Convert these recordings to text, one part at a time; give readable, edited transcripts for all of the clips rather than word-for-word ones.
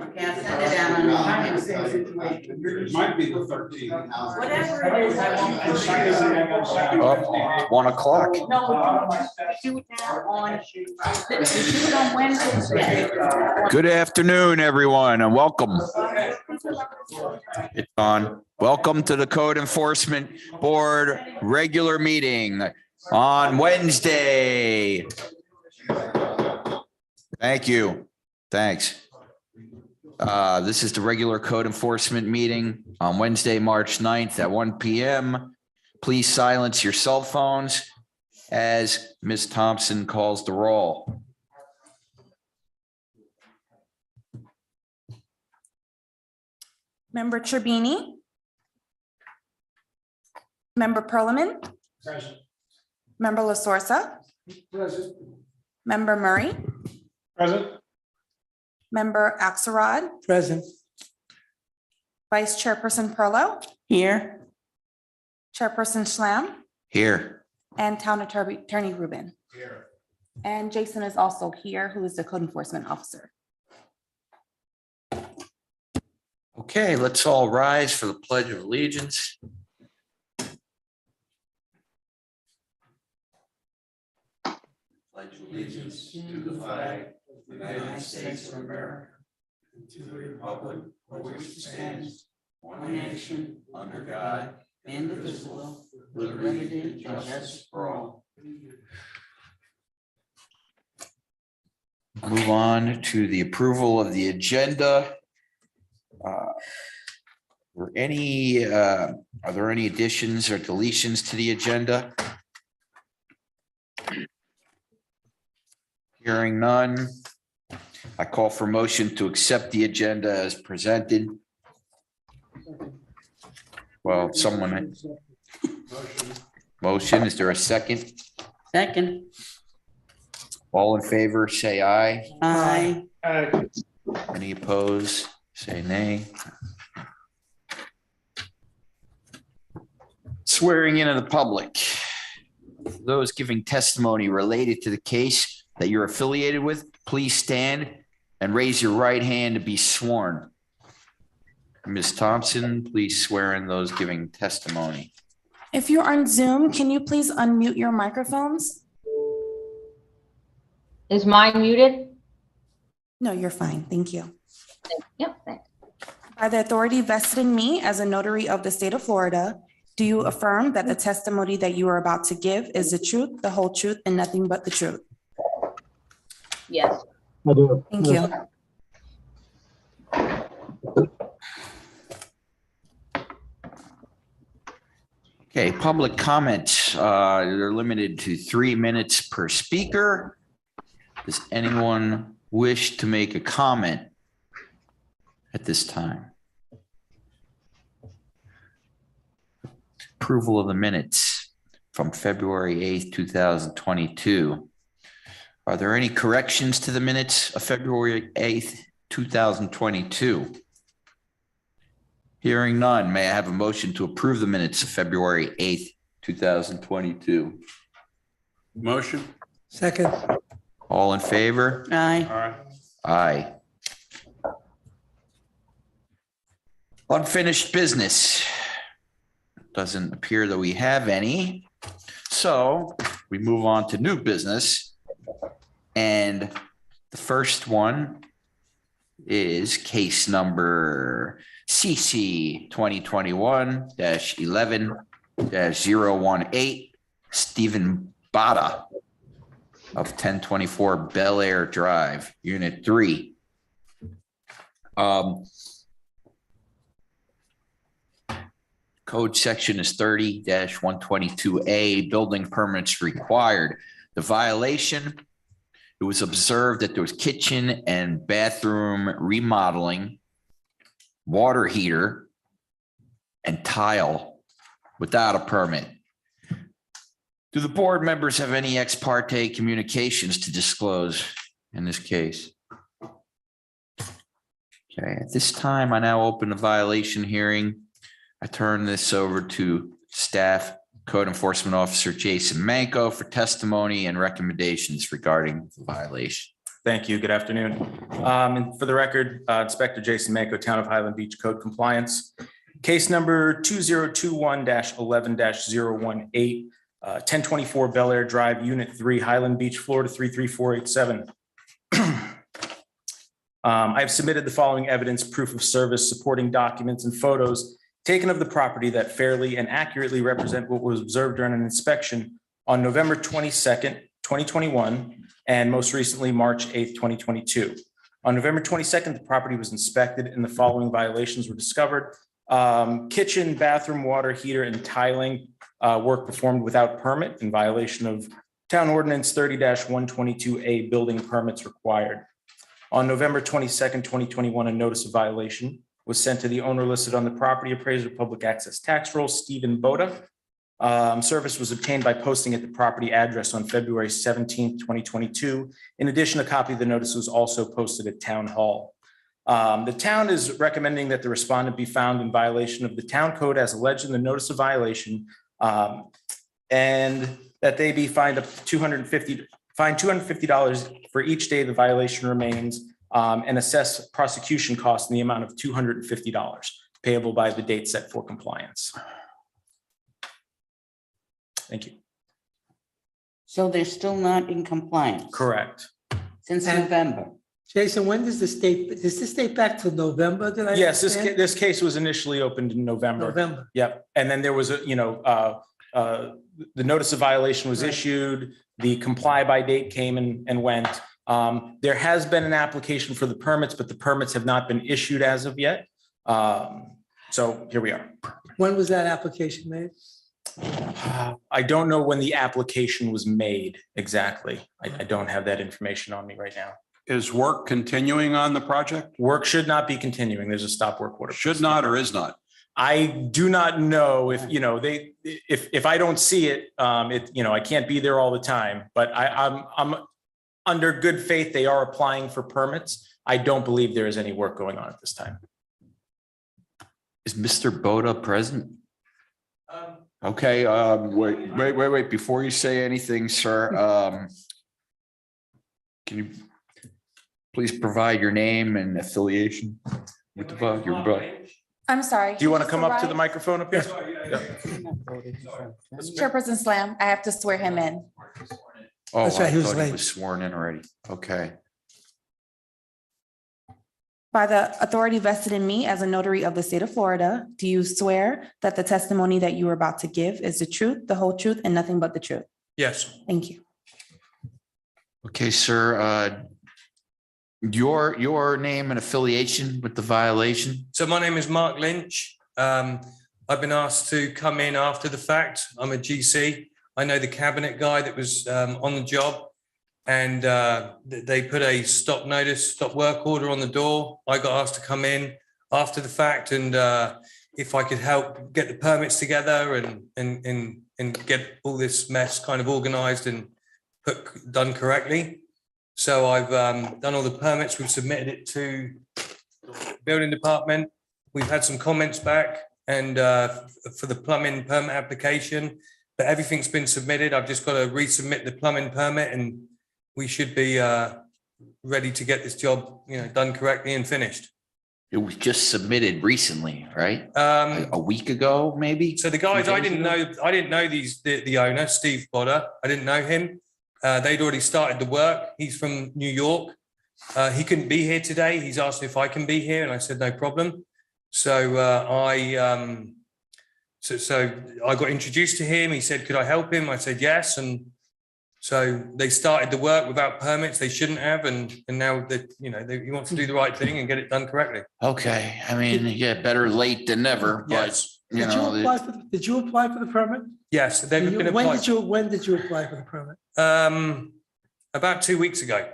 Okay, I'll send it out on email. It might be the 13th. Whatever it is, I won't. Oh, 1 o'clock. No, we do it now on, we do it on Wednesday. Good afternoon, everyone, and welcome. It's on. Welcome to the Code Enforcement Board regular meeting on Wednesday. Thank you. Thanks. This is the regular code enforcement meeting on Wednesday, March 9th at 1 p.m. Please silence your cell phones as Ms. Thompson calls the roll. Member Tribini. Member Perlman. Present. Member La Sorsa. Present. Member Murray. Present. Member Axelrod. Present. Vice Chairperson Perlow. Here. Chairperson Schlam. Here. And Town Attorney Rubin. Here. And Jason is also here, who is the code enforcement officer. Okay, let's all rise for the Pledge of Allegiance. Pledge allegiance to the flag of the United States of America, and to the republic for which it stands, one nation, under God, indivisible, with liberty and justice for all. Move on to the approval of the agenda. Are there any additions or deletions to the agenda? Hearing none. I call for motion to accept the agenda as presented. Well, someone. Motion, is there a second? Second. All in favor, say aye. Aye. Any opposed, say nay. Swearing in of the public. Those giving testimony related to the case that you're affiliated with, please stand and raise your right hand to be sworn. Ms. Thompson, please swear in those giving testimony. If you're on Zoom, can you please unmute your microphones? Is mine muted? No, you're fine. Thank you. Yep, thanks. By the authority vested in me as a notary of the state of Florida, do you affirm that the testimony that you are about to give is the truth, the whole truth, and nothing but the truth? Yes. I do. Thank you. Okay, public comments, they're limited to 3 minutes per speaker. Does anyone wish to make a comment at this time? Approval of the minutes from February 8th, 2022. Are there any corrections to the minutes of February 8th, 2022? Hearing none, may I have a motion to approve the minutes of February 8th, 2022? Motion. Second. All in favor? Aye. All right. Aye. Unfinished business. Doesn't appear that we have any. So we move on to new business. And the first one is case number CC 2021-11-018, Stephen Bada of 1024 Bel Air Drive, Unit 3. Code section is 30-122A, building permits required. The violation, it was observed that there was kitchen and bathroom remodeling, water heater, and tile without a permit. Do the board members have any ex parte communications to disclose in this case? Okay, at this time, I now open the violation hearing. I turn this over to staff Code Enforcement Officer Jason Manco for testimony and recommendations regarding the violation. Thank you. Good afternoon. And for the record, Inspector Jason Manco, Town of Highland Beach Code Compliance. Case number 2021-11-018, 1024 Bel Air Drive, Unit 3, Highland Beach, Florida 33487. I have submitted the following evidence, proof of service, supporting documents and photos taken of the property that fairly and accurately represent what was observed during an inspection on November 22nd, 2021, and most recently, March 8th, 2022. On November 22nd, the property was inspected and the following violations were discovered. Kitchen, bathroom, water heater, and tiling work performed without permit in violation of Town Ordinance 30-122A, building permits required. On November 22nd, 2021, a notice of violation was sent to the owner listed on the property appraiser public access tax roll, Stephen Boda. Service was obtained by posting at the property address on February 17th, 2022. In addition, a copy of the notice was also posted at Town Hall. The town is recommending that the respondent be found in violation of the town code as alleged in the notice of violation, and that they be fined up to $250 for each day the violation remains, and assess prosecution costs in the amount of $250 payable by the date set for compliance. Thank you. So they're still not in compliance? Correct. Since And- November? Jason, when does this date back to November? Did I? Yes, understand? this case was initially opened in November. November. Yep, and then there was a, the notice of violation was issued, the comply by date came and went. There has been an application for the permits, but the permits have not been issued as of yet. So here we are. When was that application made? I don't know when the application was made exactly. I don't have that information on me right now. Is work continuing on the project? Work should not be continuing. There's a stop work order. Should not or is not? I do not know if, if I don't see it, I can't be there all the time, but I'm under good faith. They are applying for permits. I don't believe there is any work going on at this time. Is Mr. Boda present? Okay, wait, before you say anything, sir, can you please provide your name and affiliation with the vote? I'm sorry. Do you want to come up to the microphone up here? Chairperson Slam, I have to swear him in. Oh, That's right, I he was thought he late. was sworn in already. Okay. By the authority vested in me as a notary of the state of Florida, do you swear that the testimony that you are about to give is the truth, the whole truth, and nothing but the truth? Yes. Thank you. Okay, sir, your name and affiliation with the violation? So my name is Mark Lynch. I've been asked to come in after the fact. I'm a GC. I know the cabinet guy that was on the job, and they put a stop work order on the door. I got asked to come in after the fact, and if I could help get the permits together and get all this mess kind of organized and done correctly. So I've done all the permits. We've submitted it to the building department. We've had some comments back and for the plumbing permit application, but everything's been submitted. I've just got to resubmit the plumbing permit and we should be ready to get this job, done correctly and finished. It was just submitted recently, right? A week ago, maybe? So the guys, I didn't days know the owner, Steve Bodder. I didn't know him. They'd already started the work. He's from New York. He couldn't be here today. He's asked if I can be here, and I said no problem. So I got introduced to him. He said, "Could I help him?" I said yes, and so they started the work without permits. They shouldn't have, and now that he wants to do the right thing and get it done correctly. Okay, I mean, yeah, better late than never, but Yes, you know, Did you apply for the permit? yes, they've been When applied. did you apply for the permit? About 2 weeks ago.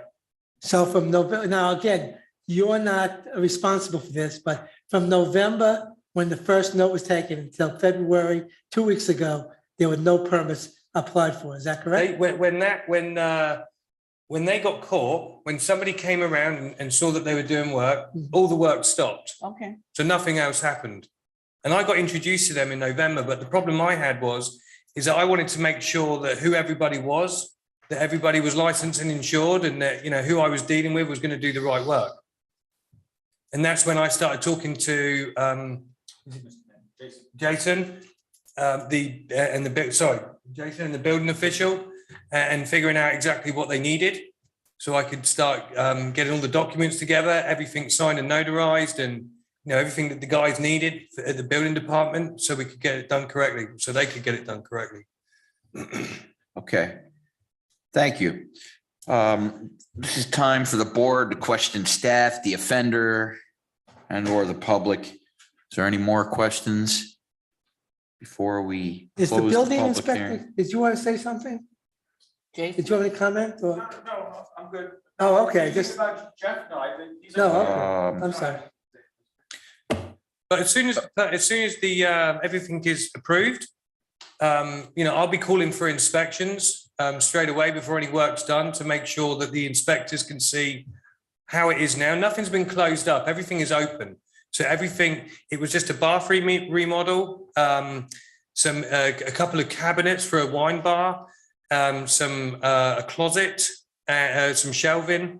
So from November, now again, you're not responsible for this, but from November, when the first note was taken until February, 2 weeks ago, there were no permits applied for. Is that correct? When they got caught, when somebody came around and saw that they were doing work, all the work stopped. Okay. So nothing else happened. And I got introduced to them in November, but the problem I had was is that I wanted to make sure that who everybody was, that everybody was licensed and insured, and that, who I was dealing with was going to do the right work. And that's when I started talking to Jason, Jason and the building official, and figuring out exactly what they needed. So I could start getting all the documents together, everything signed and notarized, and everything that the guys needed at the building department, so we could get it done correctly, so they could get it done correctly. Okay. Thank you. This is time for the board to question staff, the offender, and or the public. Is there any more questions before we Is the close building public inspector, hearing? did you want to say something? Jason? Did you have any comment or? No, I'm good. Oh, okay, just, About Jeff, no, I think. no, okay, I'm sorry. But as soon as the everything is approved, I'll be calling for inspections straight away before any work's done, to make sure that the inspectors can see how it is now. Nothing's been closed up. Everything is open. So it was just a bathroom remodel, a couple of cabinets for a wine bar, a closet, some shelving,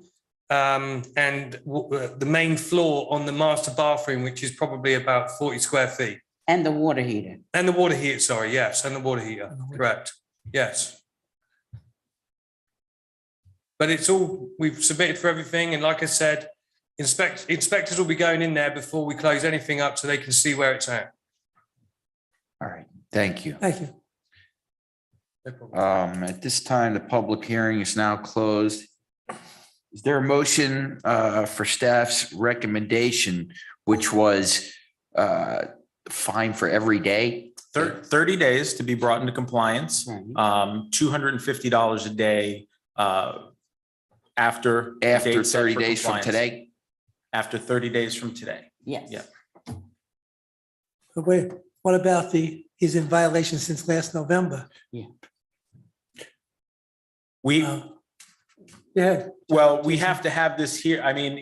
and the main floor on the master bathroom, which is probably about 40 square feet. And the water heater. And the water heater, sorry, yes, and the water heater, correct, yes. But it's all, we've submitted for everything, and like I said, inspectors will be going in there before we close anything up, so they can see where it's at. All right, thank you. Thank you. No problem. At this time, the public hearing is now closed. Is there a motion for staff's recommendation, which was fine for every day? 30 days to be brought into compliance, $250 a day after. the After date set 30 for days from compliance. today? After 30 days from today. Yes. Yeah. But wait, what about he's in violation since last November? We, Yeah, well, we have to have this here. I mean,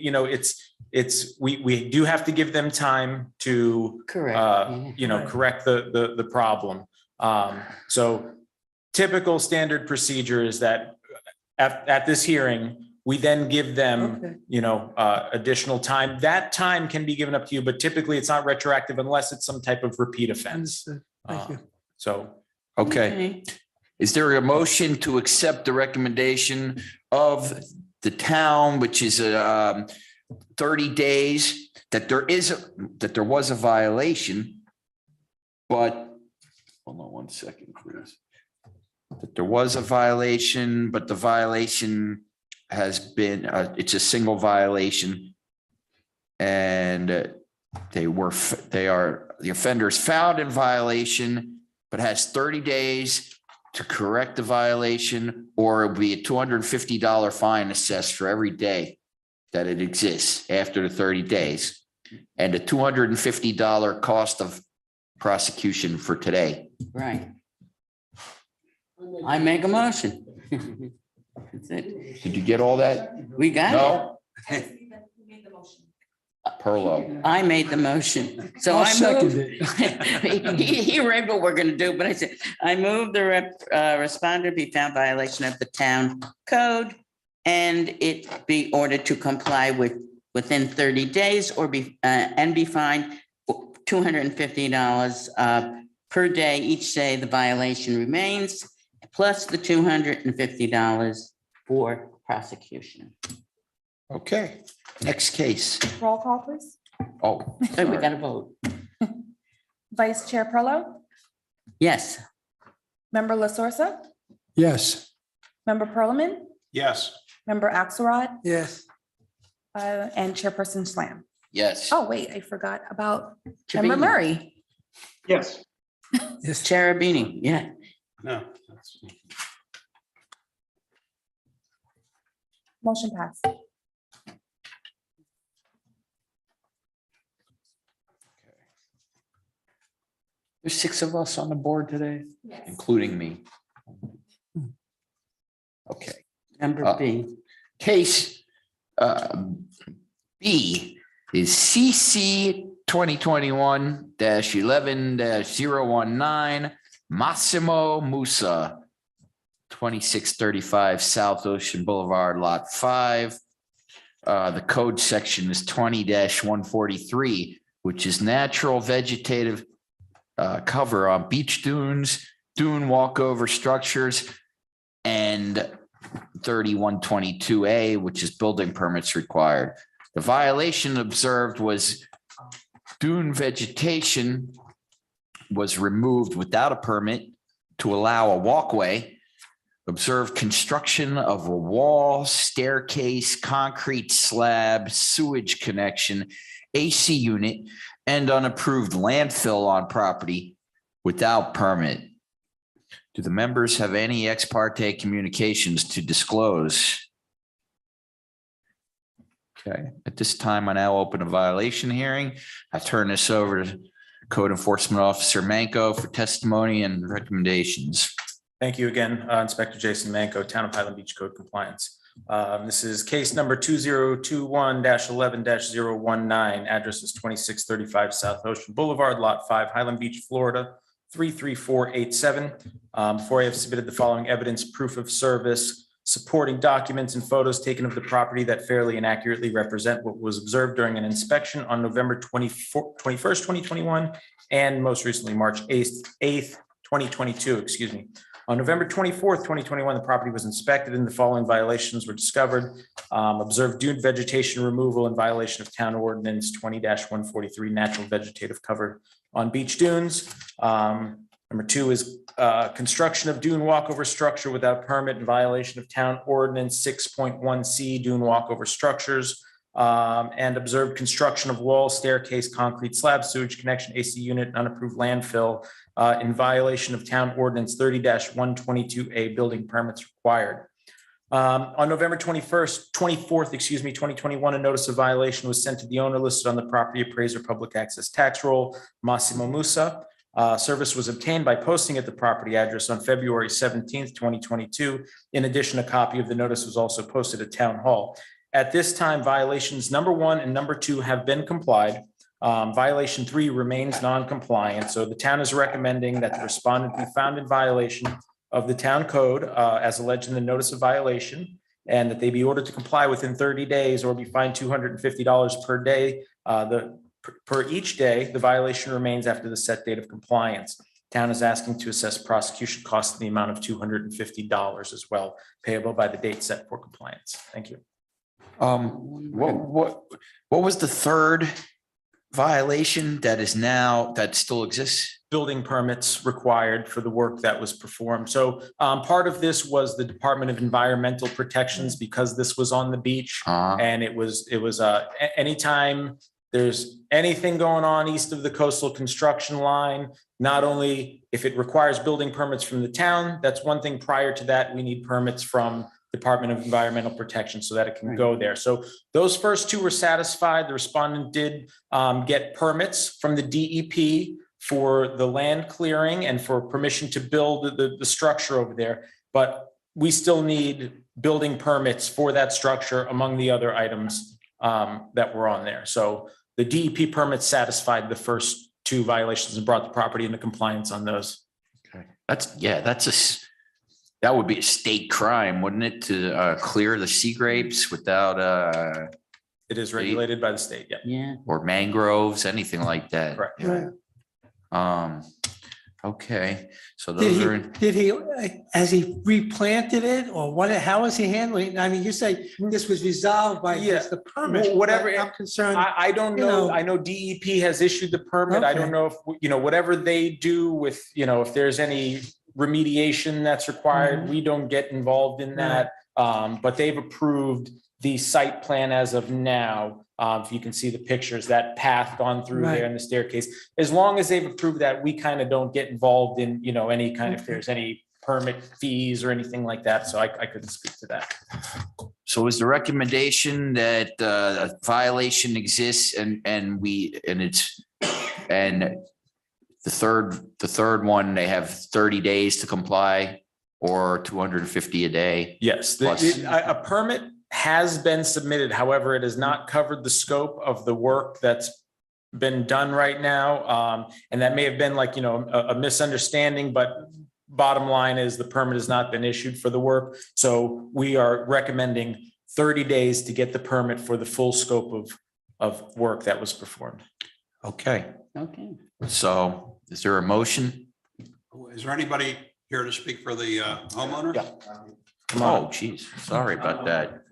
we do have to give them time to, Correct. correct the problem. So typical standard procedure is that at this hearing, we then give them, okay. additional time. That time can be given up to you, but typically it's not retroactive unless it's some type of repeat offense. Understood. Thank you. So Okay. Is there a motion to accept the recommendation of the town, which is 30 days, that there was a violation, but hold on one second, please. That there was a violation, but the violation has been, it's a single violation. And the offender is found in violation, but has 30 days to correct the violation, or it would be a $250 fine assessed for every day that it exists after the 30 days, and a $250 cost of prosecution for today. Right. I make a motion. That's it. Did you get all that? We got No? Perlo. I made the motion. So I'll I second moved. He read what we're gonna do, but I said, I move the responder be found violation of the town code, and it be ordered to comply within 30 days or be fined $250 per day each day the violation remains, plus the $250 for prosecution. Okay, next case. Roll call, please. Oh, So we sorry. gotta vote. Vice Chair Perlo, Yes. Member La Sorsa, Yes. Member Perlman, yes. Member Axelrod, Yes. and Chairperson Slam. Yes. Oh, wait, I forgot about Member Trevino. Murray. Yes. Yes. Cherubini, yeah. No. Motion passed. There's 6 of us on the board today, including me. Okay. Number B. Case B is CC 2021-11-019, Massimo Musa, 2635 South Ocean Boulevard, Lot 5. The code section is 20-143, which is natural vegetative cover on beach dunes, dune walkover structures, and 3122A, which is building permits required. The violation observed was dune vegetation was removed without a permit to allow a walkway. Observed construction of a wall, staircase, concrete slab, sewage connection, AC unit, and unapproved landfill on property without permit. Do the members have any ex parte communications to disclose? Okay, at this time, I now open a violation hearing. I turn this over to Code Enforcement Officer Manco for testimony and recommendations. Thank you again, Inspector Jason Manco, Town of Highland Beach Code Compliance. This is case number 2021-11-019. Address is 2635 South Ocean Boulevard, Lot 5, Highland Beach, Florida, 33487. Before I have submitted the following evidence, proof of service, supporting documents and photos taken of the property that fairly and accurately represent what was observed during an inspection on November 21st, 2021, and most recently, March 8th, 2022, excuse me. On November 24th, 2021, the property was inspected and the following violations were discovered. Observed dune vegetation removal in violation of Town Ordinance 20-143, natural vegetative cover on beach dunes. Number 2 is construction of dune walkover structure without permit in violation of Town Ordinance 6.1C, dune walkover structures. And observed construction of wall, staircase, concrete slab, sewage connection, AC unit, and unapproved landfill in violation of Town Ordinance 30-122A, building permits required. On November 24th, 2021, a notice of violation was sent to the owner listed on the property appraiser public access tax roll, Massimo Musa. Service was obtained by posting at the property address on February 17th, 2022. In addition, a copy of the notice was also posted at Town Hall. At this time, violations number 1 and number 2 have been complied. Violation 3 remains non-compliant. So the town is recommending that the respondent be found in violation of the town code as alleged in the notice of violation, and that they be ordered to comply within 30 days or be fined $250 per day. Per each day, the violation remains after the set date of compliance. Town is asking to assess prosecution costs in the amount of $250 as well, payable by the date set for compliance. Thank you. What was the third violation that still exists? Building permits required for the work that was performed. So part of this was the Department of Environmental Protections, because this was on the beach, and it was anytime there's anything going on east of the coastal construction line, not only if it requires building permits from the town, that's one thing. Prior to that, we need permits from Department of Environmental Protection so that it can go there. So those first 2 were satisfied. The respondent did get permits from the DEP for the land clearing and for permission to build the structure over there. But we still need building permits for that structure among the other items that were on there. So the DEP permits satisfied the first 2 violations and brought the property into compliance on those. Okay, that would be a state crime, wouldn't it, to clear the sea grapes without It is regulated by the state, yeah. Yeah. or mangroves, anything like that? Correct. Right. Okay, so those are. Has he replanted it or what, how is he handling? I mean, you say this was resolved by Yeah. just the permit. Well, whatever- but I'm concerned. I don't You know. know- I know DEP has issued the permit. I don't Okay. know if, whatever they do with, if there's any remediation that's required, we don't get involved in that. But they've approved the site plan as of now. If you can see the pictures, that path gone through Right. there and the staircase, as long as they've approved that, we kind of don't get involved in, any kind of, if Okay. there's any permit fees or anything like that. So I couldn't speak to that. So is the recommendation that a violation exists and the third one, they have 30 days to comply or 250 a day? Yes, Plus- a permit has been submitted. However, it has not covered the scope of the work that's been done right now. And that may have been like, a misunderstanding, but bottom line is the permit has not been issued for the work. So we are recommending 30 days to get the permit for the full scope of work that was performed. Okay, Okay. so is there a motion? Is there anybody here to speak for the homeowner? Yeah. Come on. Oh, geez, sorry about that.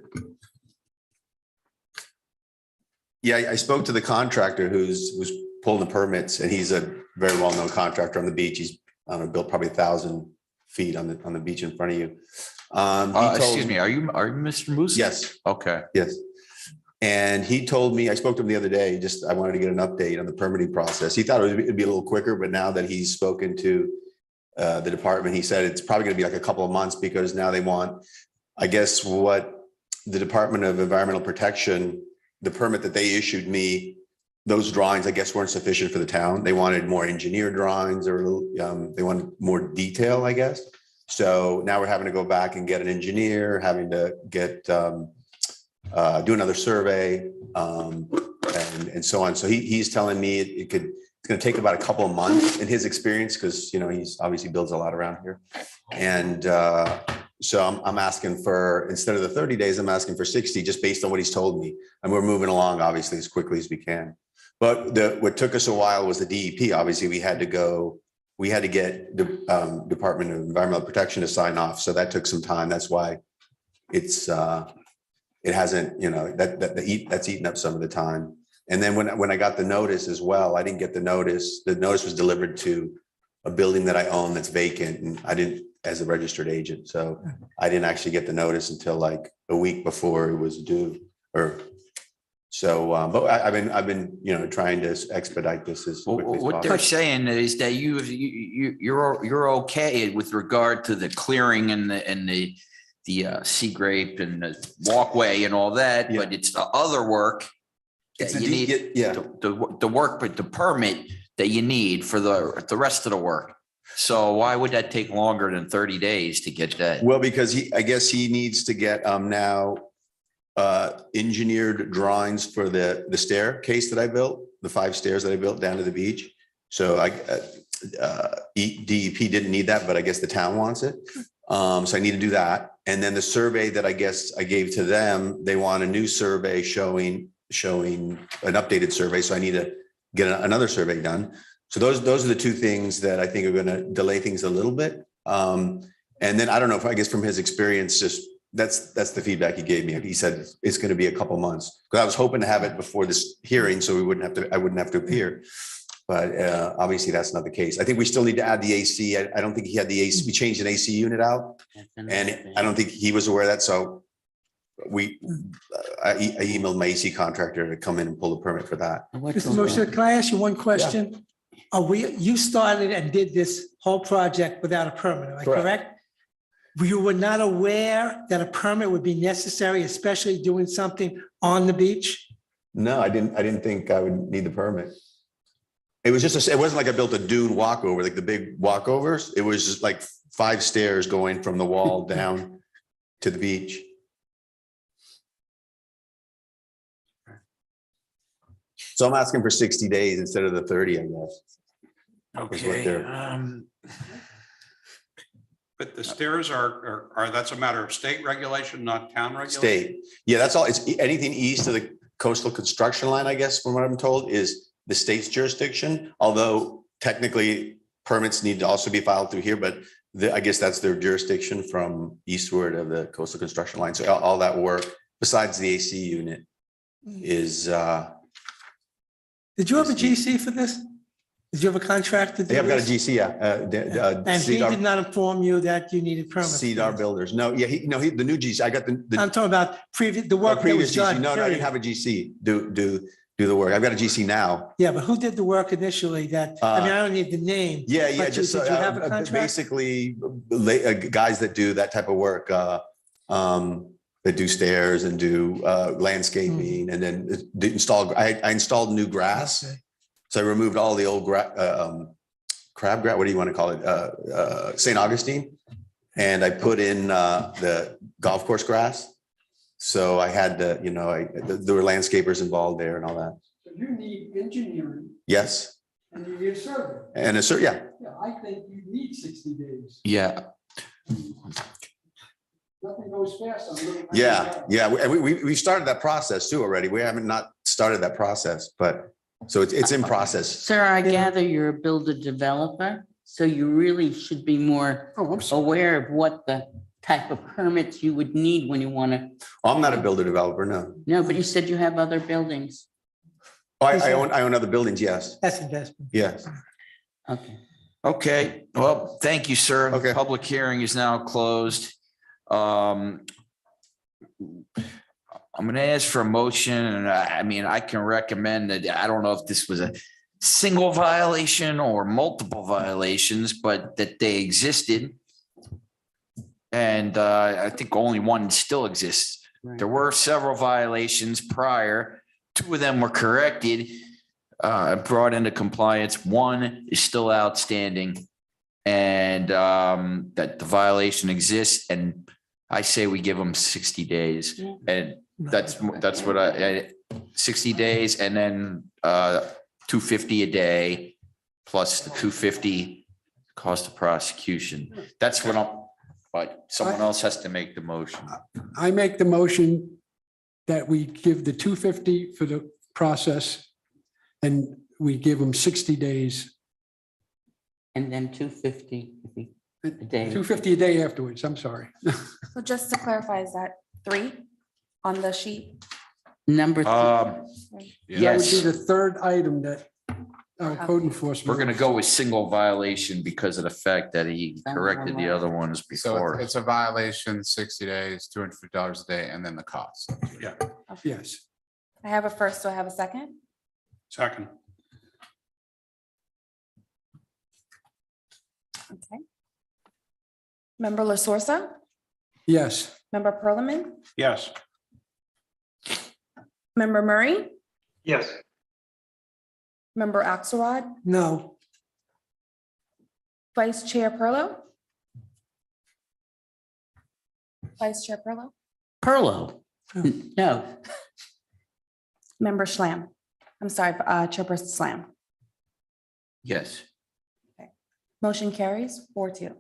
Yeah, I spoke to the contractor who's pulling the permits, and he's a very well-known contractor on the beach. He's built probably 1,000 feet on the beach in front of you. Excuse me, are you Mr. Moose? Yes, Okay, yes. And he told me, I spoke to him the other day, I wanted to get an update on the permitting process. He thought it'd be a little quicker, but now that he's spoken to the department, he said it's probably gonna be like a couple of months, because now they want, I guess, what the Department of Environmental Protection, the permit that they issued me, those drawings, I guess, weren't sufficient for the town. They wanted more engineer drawings, or they wanted more detail, I guess. So now we're having to go back and get an engineer, having to get, do another survey, and so on. So he's telling me it's going to take about a couple of months in his experience, because, he's obviously builds a lot around here. And so I'm asking for, instead of the 30 days, I'm asking for 60, just based on what he's told me. And we're moving along, obviously, as quickly as we can. But what took us a while was the DEP. Obviously, we had to get the Department of Environmental Protection to sign off. So that took some time. That's why it hasn't, that's eaten up some of the time. And then when I got the notice as well, I didn't get the notice. The notice was delivered to a building that I own that's vacant, and I didn't, as a registered agent. So I didn't actually get the notice until like a week before it was due. But I've been, trying to expedite this as quickly as what they're possible. saying is that you're okay with regard to the clearing and the sea grape and the walkway and all that, Yeah. but it's the other work It's that a you need, yeah. the work, but the permit that you need for the rest of the work. So why would that take longer than 30 days to get that? Well, because I guess he needs to get now engineered drawings for the staircase that I built, the 5 stairs that I built down to the beach. So DEP didn't need that, but I guess the town wants it. So I need to do that. And then the survey that I guess I gave to them, they want a new survey showing an updated survey. So I need to get another survey done. So those are the 2 things that I think are going to delay things a little bit. And then I don't know if, I guess from his experience, just that's the feedback he gave me. He said it's going to be a couple months, because I was hoping to have it before this hearing, so I wouldn't have to appear. But obviously that's not the case. I think we still need to add the AC. I don't think he had the AC. We changed an AC unit out, and I don't think he was aware of that. So I emailed my AC contractor to come in and pull the permit for that. Mr. Moshe, can I ask you one question? You started and did this whole project without a permit, am I correct? You were not aware that a permit would be necessary, especially doing something on the beach? No, I didn't think I would need the permit. It was just, it wasn't like I built a dune walkover, like the big walkovers. It was just like 5 stairs going from the wall down to the beach. So I'm asking for 60 days instead of the 30, I guess. Okay. But the stairs are that's a matter of state regulation, not town regulation? State. Yeah, that's all. It's anything east of the coastal construction line, I guess, from what I'm told, is the state's jurisdiction. Although technically permits need to also be filed through here, but I guess that's their jurisdiction from eastward of the coastal construction line. So all that work besides the AC unit is. Did you have a GC for this? Did you have a contract to do They have got a this? GC, yeah. And he did not inform you that you needed permits? CDR Builders. No, yeah, the new GC. I got the I'm talking about the work that previous was GC. done. No, I didn't period. have a GC do the work. I've got a GC now. Yeah, but who did the work initially that, I mean, I don't need the name. Yeah, but just did you have a contract? basically guys that do that type of work, that do stairs and do landscaping, and then I installed new grass. Okay. So I removed all the old crabgrass, what do you want to call it? St. Augustine. And I put in the golf course grass. So I had to, there were landscapers involved there and all that. you need engineering Yes, and you need a survey. and a cert, yeah, Yeah, I think you need 60 days. Yeah, Nothing goes fast on little. yeah. And we started that process too already. We haven't not started that process, but so it's in process. Sir, I gather you're a builder developer, so you really should be more Oh, I'm sorry. aware of what the type of permits you would need when you want to. I'm not a builder developer, no. No, but you said you have other buildings. Oh, I own other buildings, yes, That's investment. yes. Okay. okay. Well, thank you, sir. The Okay. public hearing is now closed. I'm gonna ask for a motion, and I mean, I can recommend that, I don't know if this was a single violation or multiple violations, but that they existed. And I think only one still exists. Right. There were several violations prior. 2 of them were corrected, brought into compliance. 1 is still outstanding. And that the violation exists, and I say we give them 60 days. Yeah. And that's what 60 days, and then $250 a day plus the $250 cost of prosecution. That's what but someone else has to make the motion. I make the motion that we give the 250 for the process and we give them 60 days, And then 250 a day. 250 a day afterwards. I'm sorry. So just to clarify, is that 3 on the sheet? Number three. That would be Yes, the third item that our code enforcement. we're gonna go with single violation because of the fact that he corrected the other ones So before. it's a violation, 60 days, $250 a day, and then the cost. Yeah, Yes. I have a first, do I have a second? second, Okay. Member La Sorsa, Yes. Member Perliman, yes. Member Murray, Yes. Member Axelrod, No. Vice Chair Perlo. Vice Chair Perlo, Perlo. No, Member Schlam. I'm sorry, Chairperson Slam. Yes, Motion carries 4-2.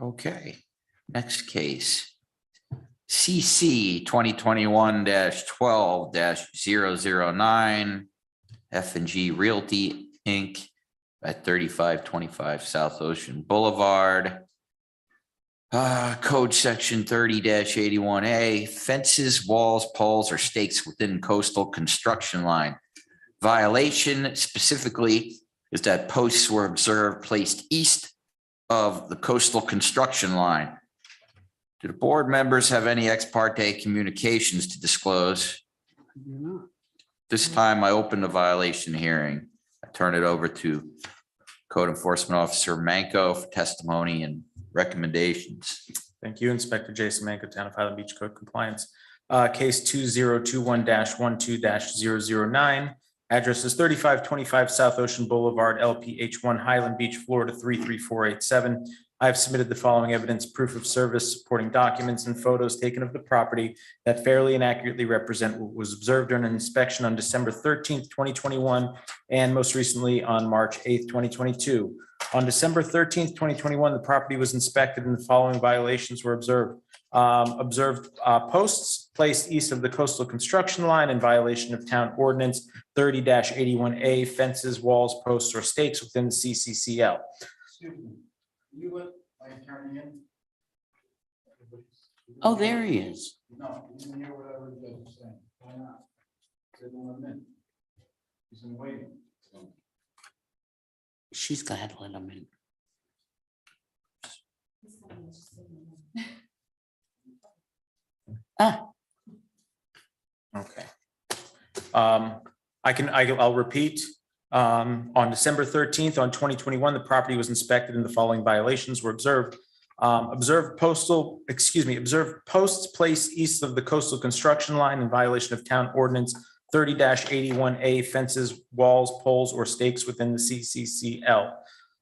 okay. Next case. CC 2021-12-009 F&G Realty, Inc. at 3525 South Ocean Boulevard. Code section 30-81A, fences, walls, poles, or stakes within coastal construction line. Violation specifically is that posts were observed placed east of the coastal construction line. Do the board members have any ex parte communications to disclose? This time I open the violation hearing. I turn it over to Code Enforcement Officer Manco for testimony and recommendations. Thank you, Inspector Jason Manco, Town of Highland Beach Code Compliance. Case 2021-12-009. Address is 3525 South Ocean Boulevard, LPH1, Highland Beach, Florida 33487. I have submitted the following evidence, proof of service, supporting documents and photos taken of the property that fairly and accurately represent what was observed during an inspection on December 13th, 2021, and most recently on March 8th, 2022. On December 13th, 2021, the property was inspected and the following violations were observed. Posts placed east of the coastal construction line in violation of town ordinance 30-81A, fences, walls, posts, or stakes within the CCCL. You let my attorney in? oh, there he is. No, you didn't hear whatever the judge is saying. Why not? Didn't want him in. He's been waiting. She's glad to let him in. Ah, Okay. I'll repeat. On December 13th, on 2021, the property was inspected and the following violations were observed. Observed posts placed east of the coastal construction line in violation of town ordinance 30-81A, fences, walls, poles, or stakes within the CCCL.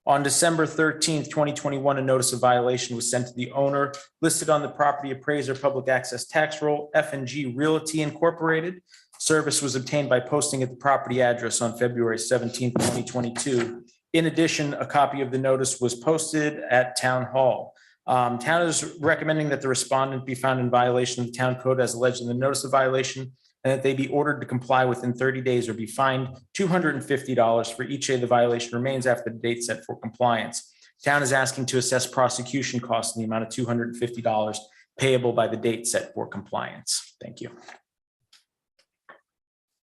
On December 13th, 2021, a notice of violation was sent to the owner listed on the property appraiser public access tax roll, F&G Realty Incorporated. Service was obtained by posting at the property address on February 17th, 2022. In addition, a copy of the notice was posted at Town Hall. Town is recommending that the respondent be found in violation of the town code as alleged in the notice of violation, and that they be ordered to comply within 30 days or be fined $250 for each day the violation remains after the date set for compliance. Town is asking to assess prosecution costs in the amount of $250 payable by the date set for compliance. Thank you.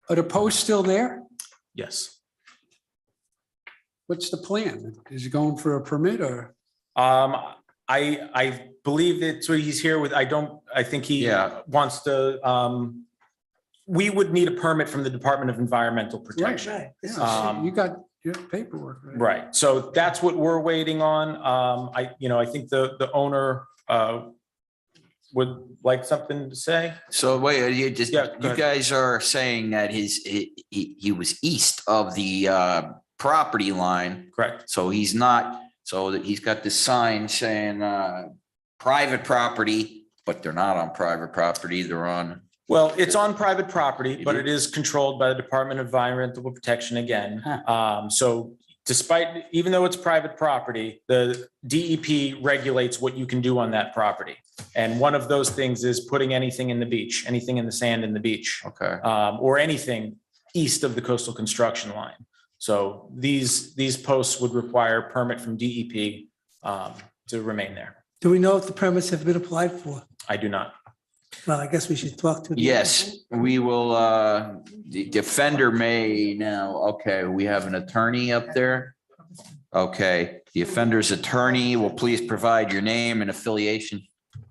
Are the posts still there? Yes. What's the plan? Is he going for a permit or? I believe that's what he's here with. I think he Yeah. wants to, we would need a permit from the Department of Environmental Protection. Yeah, you got your paperwork, right? Right. So that's what we're waiting on. I think the owner, would like something to say. So wait, you just, Yeah, go you ahead. guys are saying that he was east of the property line. Correct. So he's not, so that he's got this sign saying private property, but they're not on private property, they're on. Well, it's on private property, but it is controlled by the Department of Environmental Protection again. So despite, even though it's private property, the DEP regulates what you can do on that property. And one of those things is putting anything in the beach, anything in the sand in the beach, Okay. or anything east of the coastal construction line. So these posts would require a permit from DEP to remain there. Do we know if the permits have been applied for? I do not. Well, I guess we should talk to. Yes, we will, the defender may now, okay, we have an attorney up there. Okay, the offender's attorney will please provide your name and affiliation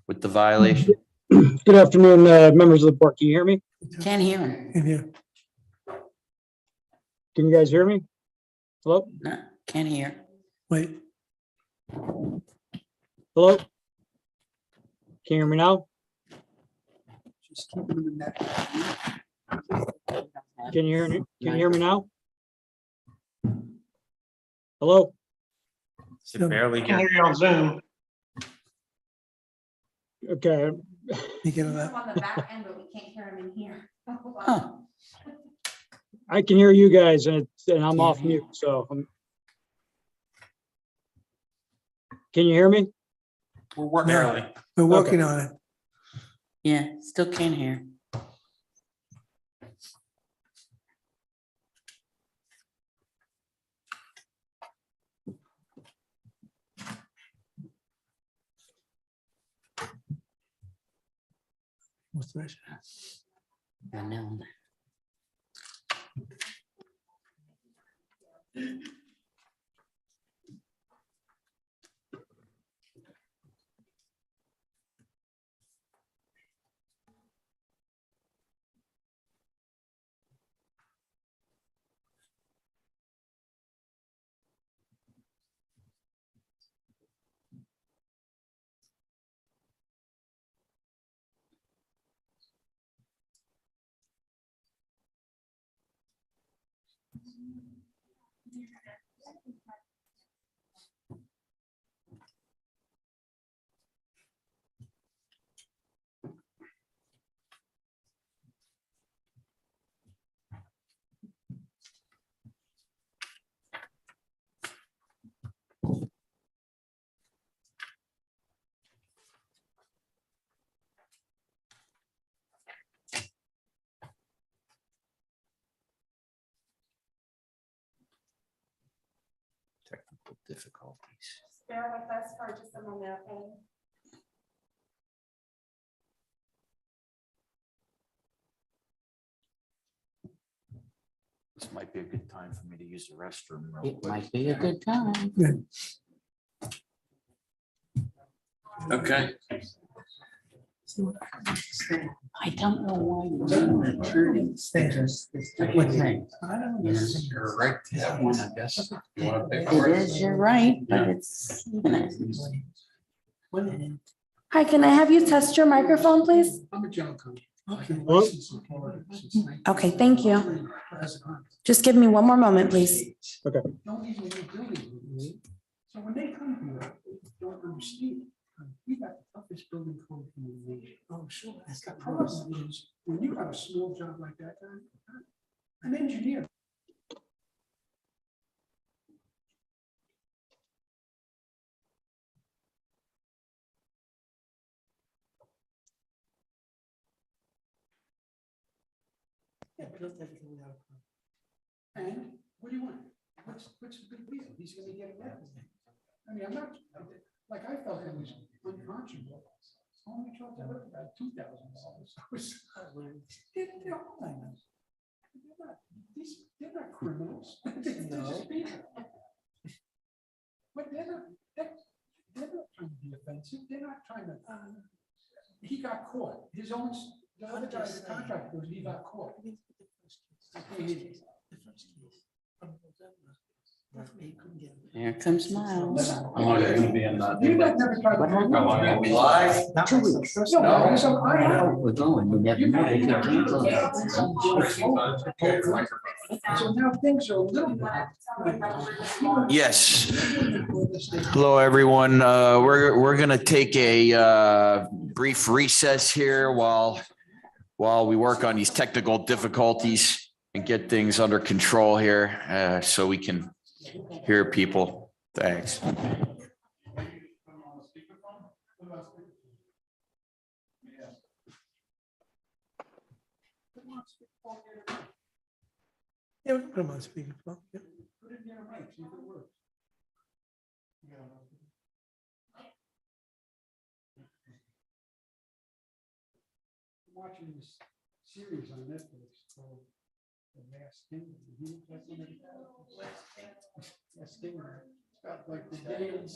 with the violation. Good afternoon, members of the board. Can you hear me? Can't hear him. In here. Can you guys hear me? Hello? No, can't hear. Wait, Hello? Can you hear me now? Just keep them in that. Can you hear me? Can you hear me now? Hello? Can barely Can hear. hear you on Zoom. Okay, you get it out. On the back end, but we can't hear him in here. Huh. I can hear you guys and I'm off mute, so. Can you hear me? We're working early. We're working on it. Yeah, still can't hear. What's the matter? I know. Technical difficulties. Bear with us for just a moment, okay? This might be a good time for me to use the restroom. real It quick. might be a good time. Okay. I don't know why. you turn status is different thing. You're right to that one, I guess. You want to pay It for it? is, you're right, but it's. Hi, can I have you test your microphone, please? I'm a general contractor. Hello? Okay, thank you. Just give me one more moment, please. Okay. Don't even need building. So when they come here, they don't understand. We got the toughest building code in the nation. Oh, sure. That's the problem is when you have a small job like that. I'm an engineer. Yeah, built everything without a permit. And what do you want? What's the big deal? He's gonna get it. I mean, I'm not, like, I felt it was unconscionable. Only charged about $2,000. They're homeowners. They're not criminals. They're just people. But they're not trying to be offensive. They're not trying to, he got caught. His own, the other guy, the contractor, he got caught. The first case from November, he couldn't get it. Here comes Miles. You might never try to. How long are we live? 2 weeks. No, but so I have. We're going, you never know. They can cancel it. So now things are a little bit. Yes. Hello, everyone. We're going to take a brief recess here while we work on these technical difficulties and get things under control here so we can hear people. Thanks. Yeah, we can put them on speakerphone. Yeah. Put it in your mic, see if it works. I'm watching this series on Netflix called The Last Kingdom. Last Kingdom. It's got like the days.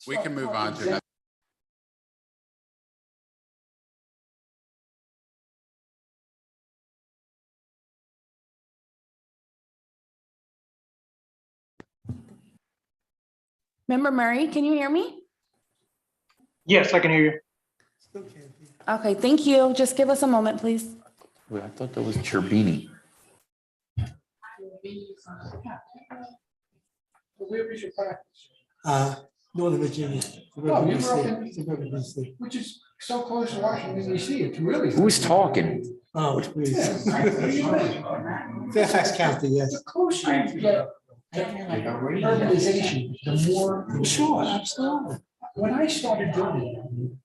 We can move on to that. Member Murray, can you hear me? Yes, I can hear you. Still can't hear. Okay, thank you. Just give us a moment, please. Wait, I thought that was Cherbini. Where was your practice? Northern Virginia. Oh, you were up in, which is so close to Washington DC, it's really. Who's talking? Oh, please. Yeah. Fairfax County, yes. The closer you get to urbanization, the more. Sure, absolutely. When I started building,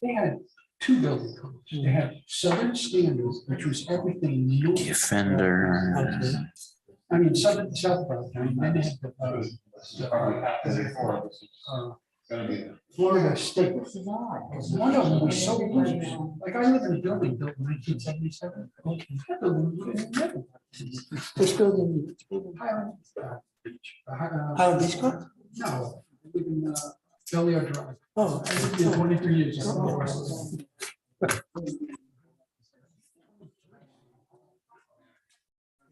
they had two building codes. They had Southern Standards, which was everything. north. Defender. Okay. I mean, Southern, South, and then they had Florida State. One of them was so close. Like I live in a building built in 1977. That building was never. This building. Highland Beach Club? No, I live in Bel-Air Drive. Oh. I lived there 23 years.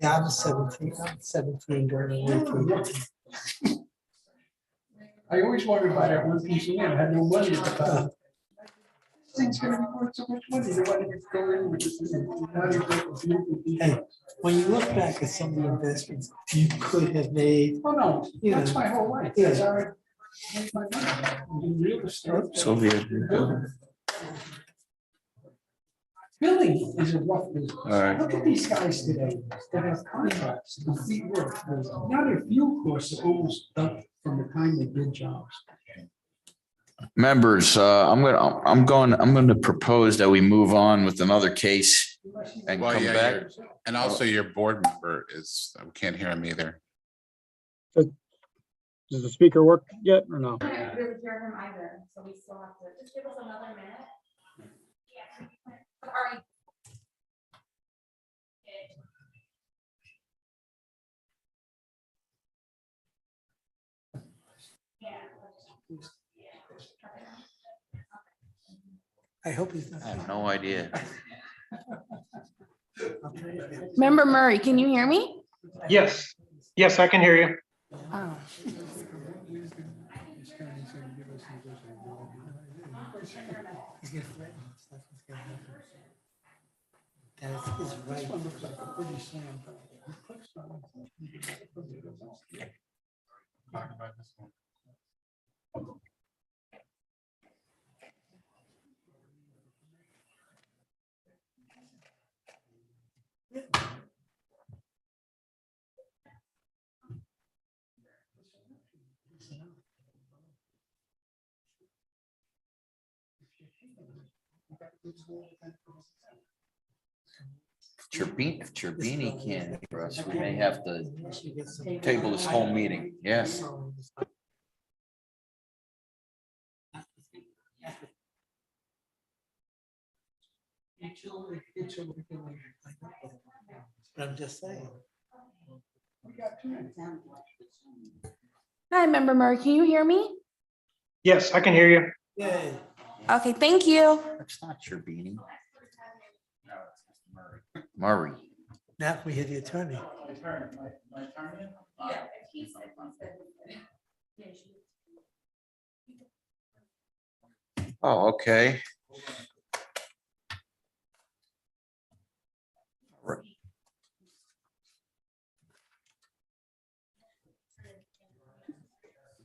Yeah, I'm 17 going to 18. I always wondered about that one piece of land. I had no money at the time. Things gonna be worth so much money. Nobody could go in with this. Hey, when you look back at some of the investments you could have made. Oh, no, Yeah. that's my whole life. Yeah. That's how I made my money. In real estate. Soviet. Building is a rough business. All right. Look at these guys today that have contracts, complete work. Now their fuel costs are almost double from the time they did jobs. Members, I'm going to propose that we move on with another case and Well, come yeah, back. and also your board member is, we can't hear him either. Does the speaker work yet or no? I can't really hear him either, so we still have to, just give us another minute. Sorry. I hope he's not. I have no idea. Member Murray, can you hear me? Yes, yes, I can hear you. Oh. That is right. If Cherbini can't hear us, we may have to table this whole meeting. Yes. But I'm just saying. Hi, Member Murray, can you hear me? Yes, I can hear you. Yay. Okay, thank you. That's not Cherbini. Murray. Now we hear the attorney. Oh, okay.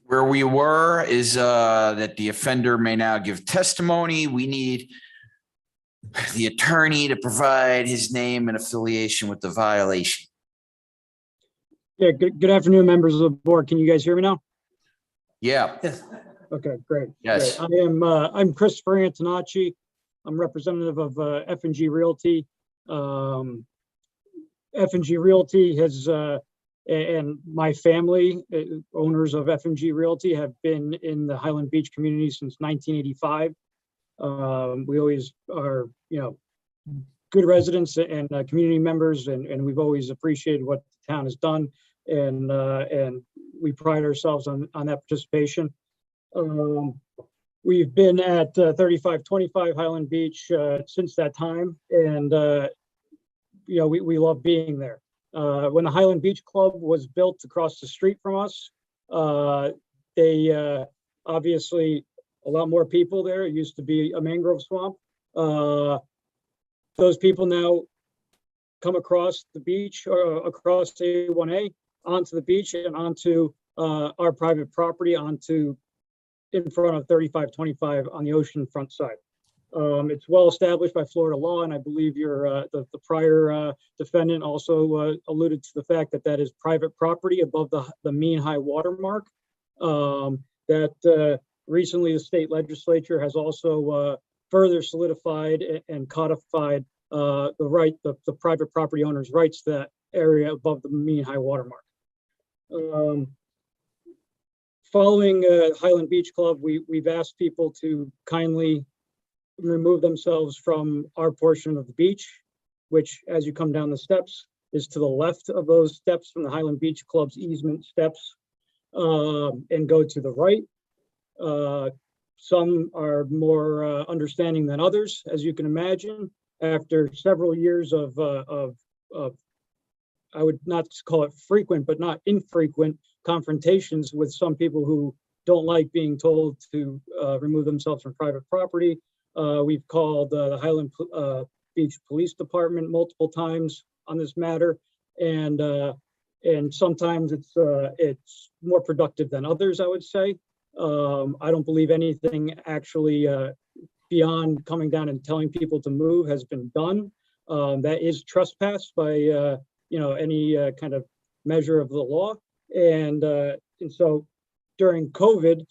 Where we were is that the offender may now give testimony. We need the attorney to provide his name and affiliation with the violation. Yeah, good afternoon, members of the board. Can you guys hear me now? Yeah. Yes. Okay, great. Yes. Great. I'm Christopher Antonacci. I'm representative of F&G Realty. F&G Realty has, and my family, owners of F&G Realty, have been in the Highland Beach community since 1985. We always are, good residents and community members, and we've always appreciated what the town has done, and we pride ourselves on that participation. We've been at 3525 Highland Beach since that time, and we love being there. When the Highland Beach Club was built across the street from us, they obviously a lot more people there. It used to be a mangrove swamp. Those people now come across the beach or across A1A onto the beach and onto our private property, onto in front of 3525 on the oceanfront side. It's well established by Florida law, and I believe the prior defendant also alluded to the fact that that is private property above the mean high water mark. That recently the state legislature has also further solidified and codified the private property owner's rights to that area above the mean high water mark. Following Highland Beach Club, we've asked people to kindly remove themselves from our portion of the beach, which, as you come down the steps, is to the left of those steps from the Highland Beach Club's easement steps, and go to the right. Some are more understanding than others, as you can imagine. After several years of I would not call it frequent, but not infrequent confrontations with some people who don't like being told to remove themselves from private property. We've called the Highland Beach Police Department multiple times on this matter, and sometimes it's more productive than others, I would say. I don't believe anything actually beyond coming down and telling people to move has been done. That is trespass by any kind of measure of the law, and so during COVID,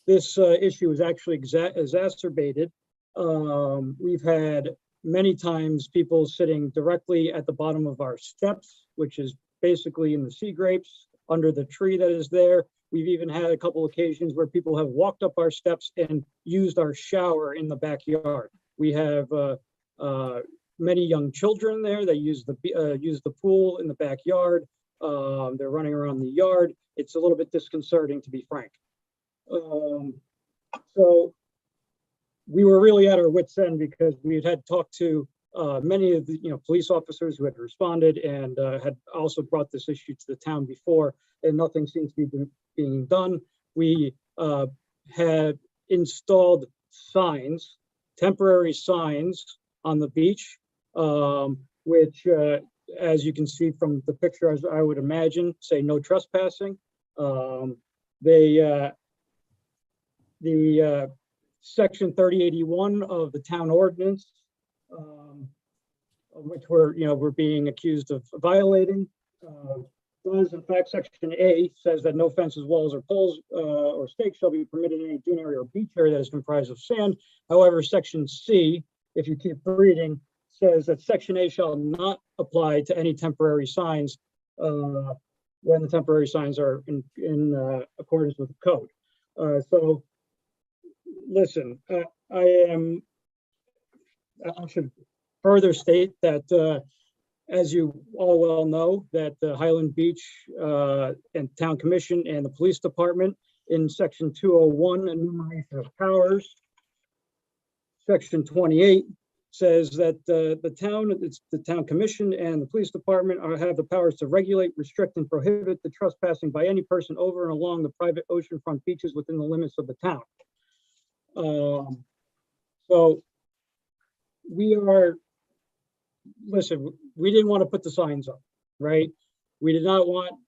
this issue was actually exacerbated. We've had many times people sitting directly at the bottom of our steps, which is basically in the sea grapes under the tree that is there. We've even had a couple occasions where people have walked up our steps and used our shower in the backyard. We have many young children there that use the pool in the backyard. They're running around the yard. It's a little bit disconcerting, to be frank. So we were really at our wits' end because we had talked to many of the police officers who had responded and had also brought this issue to the town before, and nothing seems to be being done. We had installed signs, temporary signs on the beach, which, as you can see from the picture, as I would imagine, say no trespassing. The section 3081 of the town ordinance, which we're being accused of violating, does in fact, section A says that no fences, walls, or poles or stakes shall be permitted in any dune area or beach area that is comprised of sand. However, section C, if you keep reading, says that section A shall not apply to any temporary signs when the temporary signs are in accordance with the code. So listen, I should further state that as you all well know, that the Highland Beach and Town Commission and the Police Department in section 201, enumeration of powers, section 28 says that the town commission and the police department have the powers to regulate, restrict, and prohibit the trespassing by any person over and along the private oceanfront beaches within the limits of the town. So listen, we didn't want to put the signs up, right? We didn't want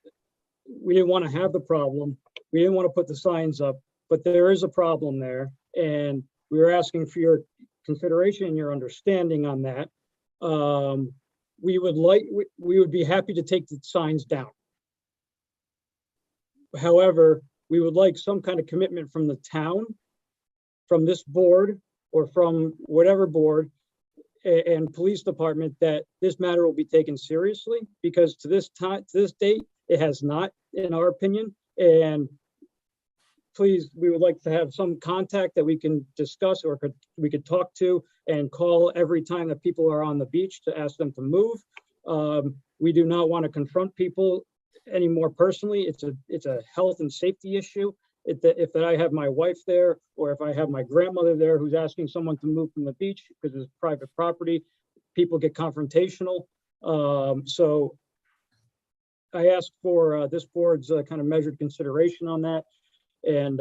to have the problem. We didn't want to put the signs up, but there is a problem there. And we were asking for your consideration and your understanding on that. We would be happy to take the signs down. However, we would like some kind of commitment from the town, from this board, or from whatever board and police department that this matter will be taken seriously, because to this date, it has not, in our opinion. And please, we would like to have some contact that we can discuss or we could talk to and call every time that people are on the beach to ask them to move. We do not want to confront people anymore personally. It's a health and safety issue. If I have my wife there, or if I have my grandmother there who's asking someone to move from the beach because it's private property, people get confrontational. So I ask for this board's kind of measured consideration on that. And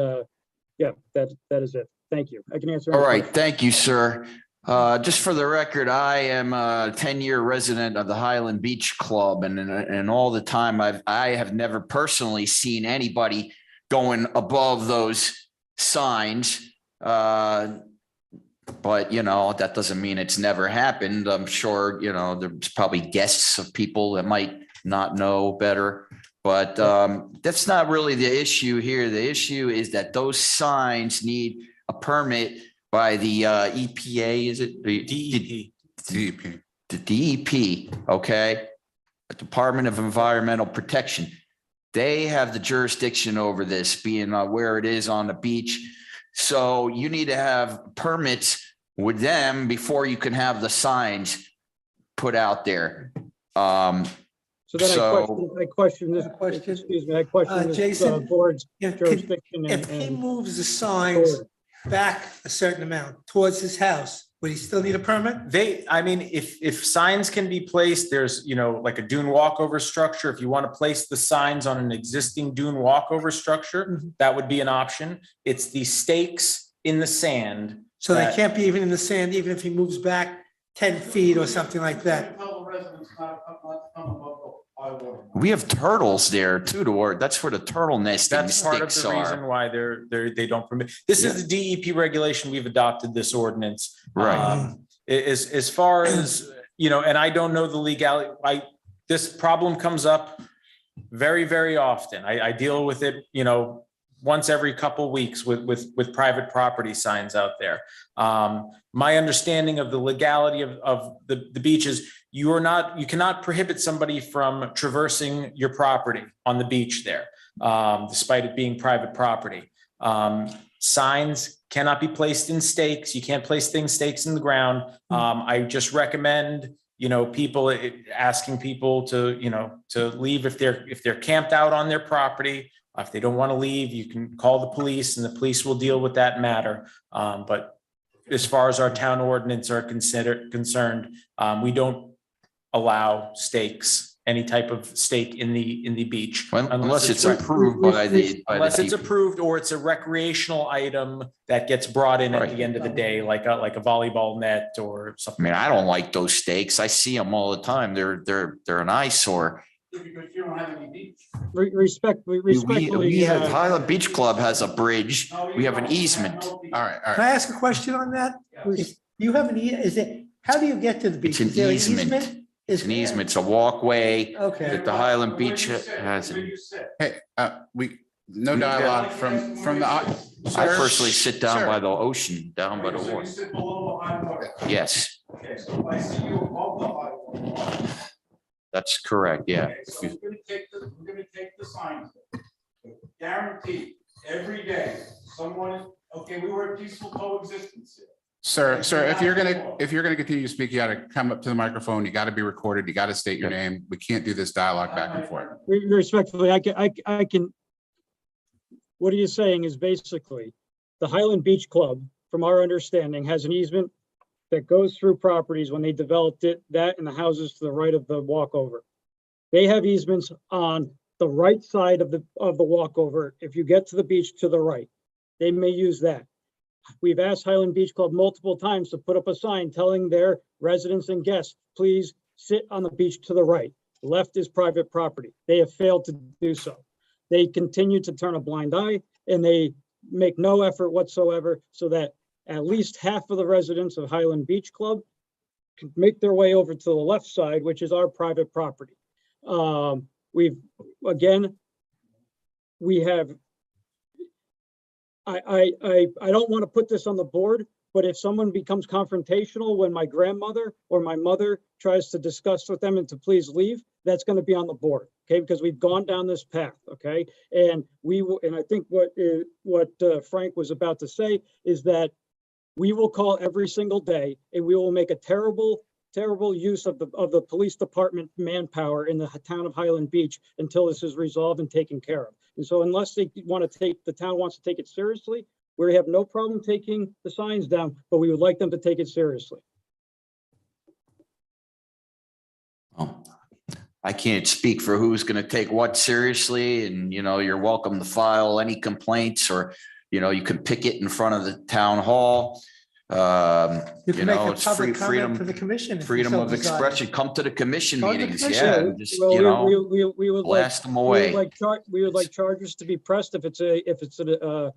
yeah, that is it. Thank you. I can answer. All right. Thank you, sir. Just for the record, I am a 10-year resident of the Highland Beach Club, and all the time I have never personally seen anybody going above those signs. But that doesn't mean it's never happened. I'm sure, there's probably guests of people that might not know better. But that's not really the issue here. The issue is that those signs need a permit by the EPA, is it? DEP. DEP. The DEP, okay? The Department of Environmental Protection. They have the jurisdiction over this, being where it is on the beach. So you need to have permits with them before you can have the signs put out there. So then I question this, Question. excuse me, I question this Jason, board's If jurisdiction if he and moves the signs back a certain amount towards his house, would he still need a permit? If signs can be placed, there's, like a dune walkover structure. If you want to place the signs on an existing dune walkover structure, that would be an option. It's the stakes in the sand. So they can't be even in the sand, even if he moves back 10 feet or something like that. We have turtles there too, that's where the turtle nesting That's part of sticks the reason are. why they don't permit. This is the DEP regulation. We've adopted this ordinance. Right. As far as, and I don't know the legality, this problem comes up very, very often. I deal with it, once every couple weeks with private property signs out there. My understanding of the legality of the beach is you cannot prohibit somebody from traversing your property on the beach there, despite it being private property. Signs cannot be placed in stakes. You can't place stakes in the ground. I just recommend, people asking people to leave if they're camped out on their property. If they don't want to leave, you can call the police and the police will deal with that matter. But as far as our town ordinance are concerned, we don't allow stakes, any type of stake in the beach. Unless it's approved by the. Unless it's approved or it's a recreational item that gets brought in at the end of the day, like a volleyball net or something. I don't like those stakes. I see them all the time. They're an eyesore. Because you don't have any beach. respectfully. We have Highland Beach Club has a bridge. We have an easement. All right, all Can I right. ask a question on that? You have how do you get to the beach? It's an Is there easement. It's an easement. It's a walkway Okay. that the Highland Beach has. Hey, no dialogue from the. I personally sit down Sir. by the ocean, down by the water. Yes, Okay, so if I see you above the high water. that's correct. Yeah. Okay, so we're gonna take the signs. Guaranteed, every day, someone, we were at peaceful coexistence here. Sir, if you're gonna continue to speak, you gotta come up to the microphone. You gotta be recorded. You gotta state your name. We can't do this dialogue back and forth. Respectfully, I can, what are you saying is basically the Highland Beach Club, from our understanding, has an easement that goes through properties when they developed it, that and the houses to the right of the walkover. They have easements on the right side of the walkover. If you get to the beach to the right, they may use that. We've asked Highland Beach Club multiple times to put up a sign telling their residents and guests, please sit on the beach to the right. Left is private property. They have failed to do so. They continue to turn a blind eye and they make no effort whatsoever so that at least half of the residents of Highland Beach Club can make their way over to the left side, which is our private property. I don't want to put this on the board, but if someone becomes confrontational when my grandmother or my mother tries to discuss with them and to please leave, that's going to be on the board, okay? Because we've gone down this path, okay? And I think what Frank was about to say is that we will call every single day and we will make a terrible use of the police department manpower in the town of Highland Beach until this is resolved and taken care of. And so unless the town wants to take it seriously, we have no problem taking the signs down, but we would like them to take it seriously. I can't speak for who's going to take what seriously, and you're welcome to file any complaints, or you can picket in front of the town hall. You can make a it's free public comment to the freedom, commission. if you freedom so of desire. expression. Come to the commission Go to the meetings, commission. yeah, and just, Well, you know, we would like, blast them we would away. like, we would like charges to be pressed if it's a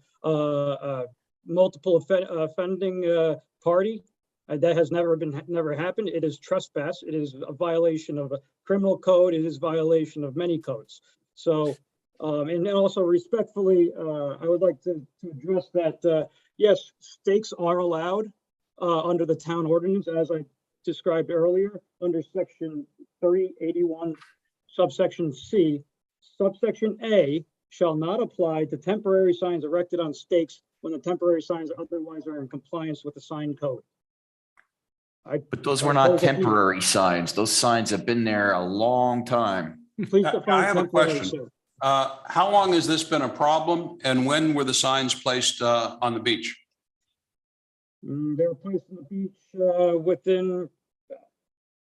multiple offending party. That has never happened. It is trespass. It is a violation of a criminal code. It is violation of many codes. So, and then also respectfully, I would like to address that, yes, stakes are allowed under the town ordinance, as I described earlier, under section 381, subsection C. Subsection A shall not apply to temporary signs erected on stakes when the temporary signs otherwise are in compliance with the sign code. But those were not temporary signs. Those signs have been there a long time. Please I define have a temporary, question. sir. How long has this been a problem and when were the signs placed on the beach? They were placed on the beach within,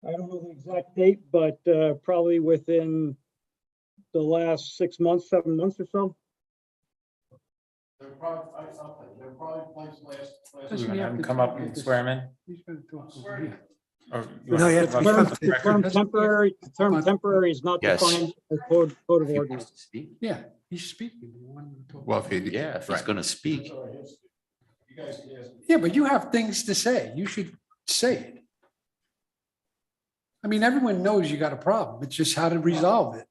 I don't know the exact date, but probably within the last 6 months, 7 months or so. They're probably placed last. We're gonna have him come up and swear him in. He's gonna talk over here. Or you No, wanna you have give to us be the comfortable. The term record? temporary, the term temporary is not Yes. defined in code of ordinance. Yeah, he's speaking. You want him to talk. Well, if he, Yeah, if he's right. gonna speak. You guys can ask. Yeah, but you have things to say. You should say it. I mean, everyone knows you got a problem. It's just how to resolve it.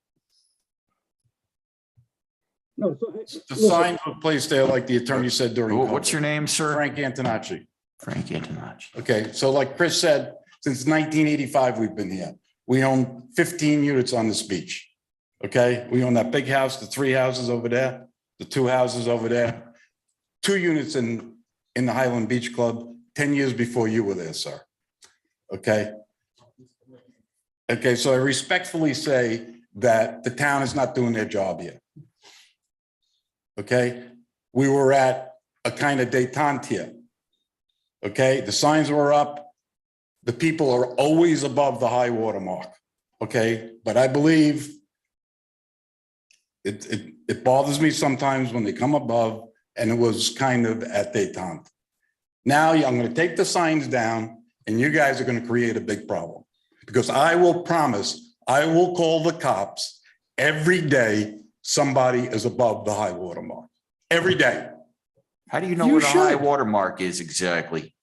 No, so, The listen, signs were placed there, like the attorney said during. What's COVID. your name, sir? Frank Antonacci. Frank Antonacci. Okay, so like Chris said, since 1985, we've been here. We own 15 units on this beach. Okay, we own that big house, the 3 houses over there, the 2 houses over there, 2 units in the Highland Beach Club, 10 years before you were there, sir. Okay. Okay, so I respectfully say that the town is not doing their job here. Okay, we were at a kind of detente here. Okay, the signs were up. The people are always above the high water mark. Okay, but I believe it bothers me sometimes when they come above, and it was kind of at detente. Now I'm going to take the signs down and you guys are going to create a big problem, because I will promise I will call the cops every day somebody is above the high water mark. Every day. How do you know You where the high should. water mark is exactly?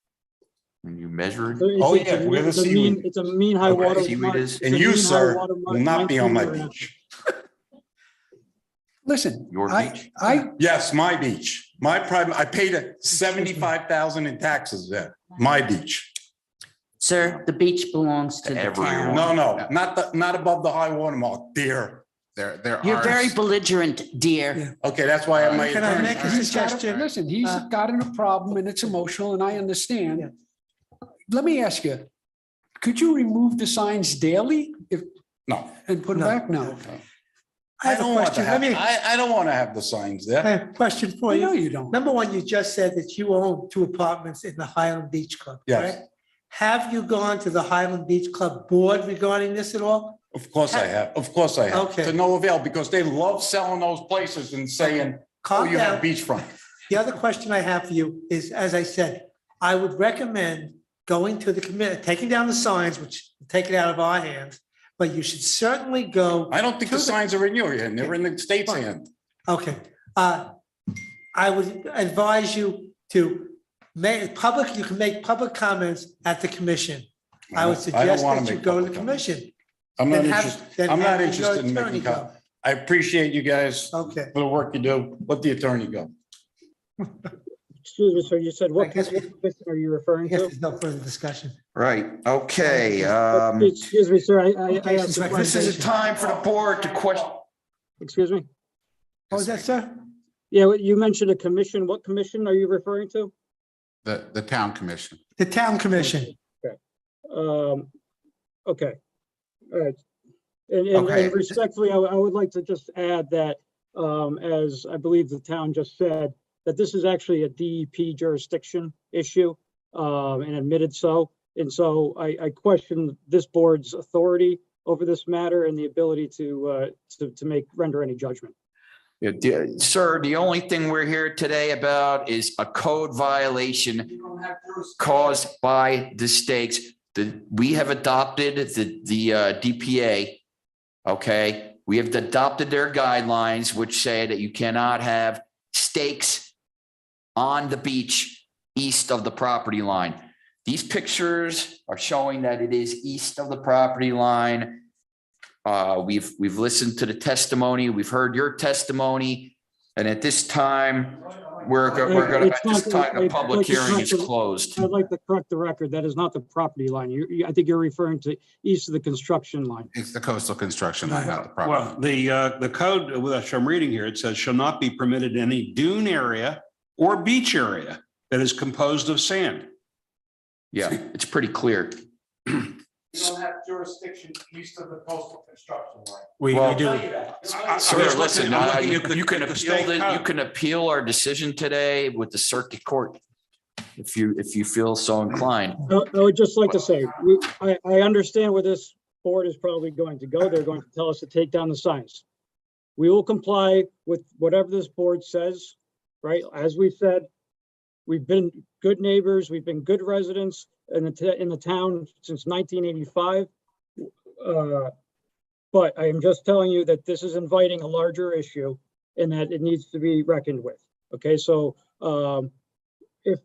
When you measure it? Oh, yeah, where the it's a seaweed- mean, it's a mean high Okay, water. seaweed mark. is- It's a And you, mean high sir, water mark, will not be on my 19 beach. Listen, Your I, beach? I, Yes, my beach. My private, I paid it 75,000 in taxes there. My beach. Sir, the beach belongs to the Everyone. town. No, not above the high water mark, dear. There You're are. very belligerent, dear. Okay, that's why I'm my Can I attorney. make a he's got, suggestion? listen, he's gotten a problem and it's emotional and I understand. Let me ask you, could you remove the signs daily if, No, and put them No. back? No. I have a don't want to question. have, Let me, I don't want to have the signs I there. have a question for No, you. you don't. Number one, you just said that you own 2 apartments in the Highland Beach Club, Yes. correct? Have you gone to the Highland Beach Club board regarding this at all? Of course I have. Of course I have. Okay. To no avail, because they love selling those places and saying, oh, Calm you have down. beachfront. The other question I have for you is, as I said, I would recommend going to the committee, taking down the signs, which take it out of our hands, but you should certainly go. I don't think to the signs are in your hand. They're in the state's hand. Okay, I would advise you to make public, you can make public comments at the commission. I would don't suggest wanna that you make go to the public comments. commission. I'm not Then have- interested. then I'm not have your interested in attorney making go. comments. I appreciate you guys Okay. for the work you do. Let the attorney go. Excuse me, sir, you said I what guess- commission are you I referring guess to? there's no further discussion. Right, okay. Excuse me, sir, I Okay, asked a since This is question. a time for the board to question. Excuse me? What was that, sir? Yeah, you mentioned a commission. What commission are you referring to? The town commission. The town commission. Okay, all right. And Okay. and respectfully, I would like to just add that, as I believe the town just said, that this is actually a DEP jurisdiction issue, and admitted so. And so I question this board's authority over this matter and the ability to render any judgment. Sir, the only thing we're here today about is a code violation caused by the stakes. We have adopted the DPA. Okay, we have adopted their guidelines, which say that you cannot have stakes on the beach east of the property line. These pictures are showing that it is east of the property line. We've listened to the testimony. We've heard your testimony. And at this time, the public hearing is closed. I'd like to correct the record. That is not the property line. I think you're referring to east of the construction line. It's the coastal construction line, not the property. Well, the code, which I'm reading here, it says shall not be permitted in any dune area or beach area that is composed of sand. Yeah, it's pretty clear. You don't have jurisdiction east of the coastal construction line. We do. Sir, listen, you can appeal you can appeal our decision today with the circuit court if you feel so inclined. I would just like to say, I understand where this board is probably going to go. They're going to tell us to take down the signs. We will comply with whatever this board says, right? As we said, we've been good neighbors, we've been good residents in the town since 1985. But I am just telling you that this is inviting a larger issue and that it needs to be reckoned with. Okay, so if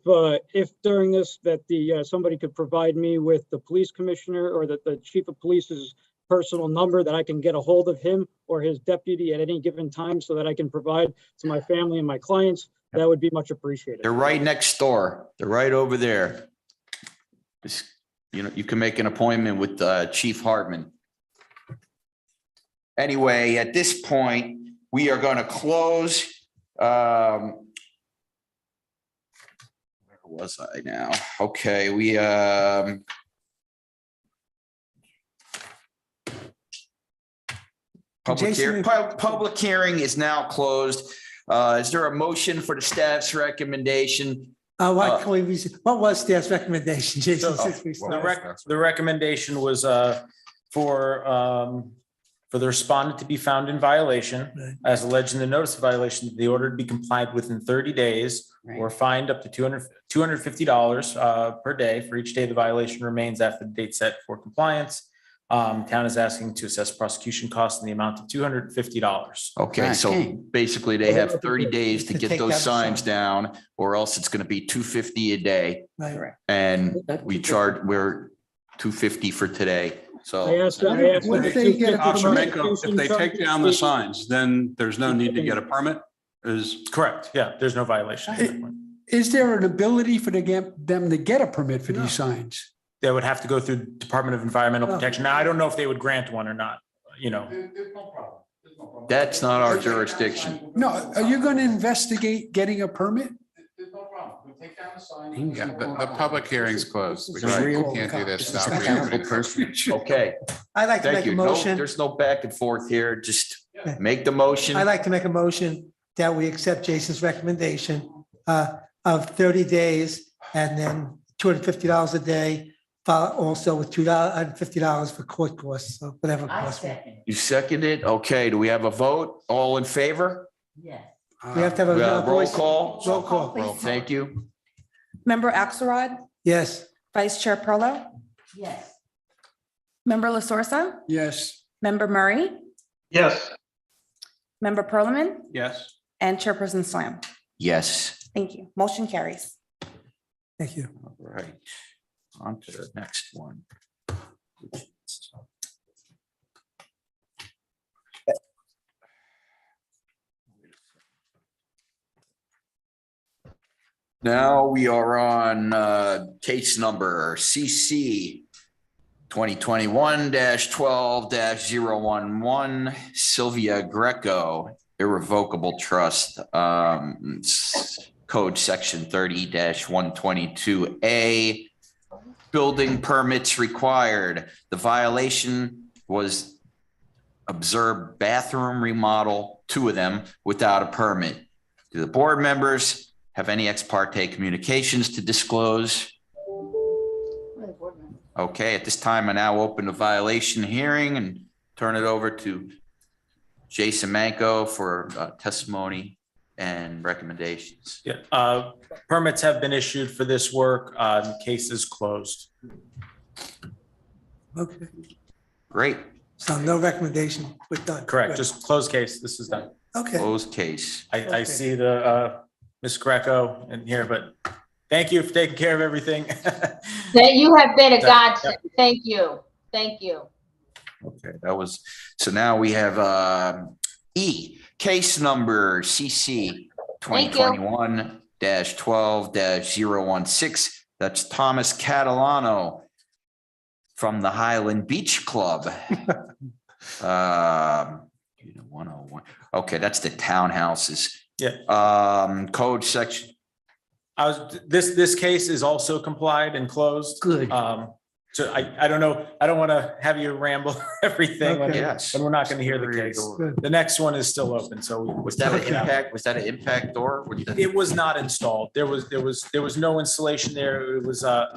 during this that somebody could provide me with the police commissioner or the chief of police's personal number that I can get a hold of him or his deputy at any given time so that I can provide to my family and my clients, that would be much appreciated. They're right next door. They're right over there. You can make an appointment with Chief Hartman. Anyway, at this point, we are going to close. Where was I now? Okay, public hearing is now closed. Is there a motion for the staff's recommendation? What was staff's recommendation, Jason? The recommendation was for the respondent to be found in violation as alleged in the notice of violation, the order to be complied within 30 days or fined up to $250 per day for each day the violation remains after the date set for compliance. Town is asking to assess prosecution costs in the amount of $250. Okay, so basically they have 30 days to get those signs down, or else it's going to be $250 a day. Right. And we're $250 for today. So if they take down the signs, then there's no need to get a permit. Is correct. Yeah, there's no violation. Is there an ability for them to get a permit for these signs? They would have to go through Department of Environmental Protection. Now, I don't know if they would grant one or not, There's no problem. that's not our jurisdiction. No, are you going to investigate getting a permit? There's no problem. We take down the sign. Yeah, the public hearing's closed. We can't do this. It's an accountable person. Okay, I'd like to thank make a you. motion. There's no back and forth here. Just make the motion. I'd like to make a motion that we accept Jason's recommendation of 30 days and then $250 a day, also with $250 for court costs, so whatever. You second it? Okay, do we have a vote? All in favor? Yes. We have to have a Roll voice. call. Roll call. Thank you. Member Axelrod, Yes. Vice Chair Perlo, Yes. Member La Sorsa, Yes. Member Murray, Yes. Member Perlman, yes. and Chairperson Slam. Yes. Thank you. Motion carries. Thank you. All right. On to the next one. Now we are on case number CC 2021-12-011, Sylvia Greco, irrevocable trust, code section 30-122A, building permits required. The violation was observed bathroom remodel, 2 of them without a permit. Do the board members have any ex parte communications to disclose? Okay, at this time, I now open the violation hearing and turn it over to Jason Manco for testimony and recommendations. Yeah, permits have been issued for this work. The case is closed. Okay, Great, so no recommendation, we're done. Correct, Good. just closed case. This is done. Okay, closed case. I Okay. see the Ms. Greco in here, but thank you for taking care of everything. That you have been a godsend. Thank you. Thank you. Okay, that was, so now we have E, case number CC Thank you. 2021-12-016. That's Thomas Catalano from the Highland Beach Club. 101. Okay, that's the townhouses. Yeah. Code section. This case is also complied and closed. good. So I don't know, I don't want to have you ramble everything when Okay. Yes. when we're not going to hear the case. Good. The next one is still open, so Was that an impact? Was that an impact door? What did that- it was not installed. There was no installation there. It was a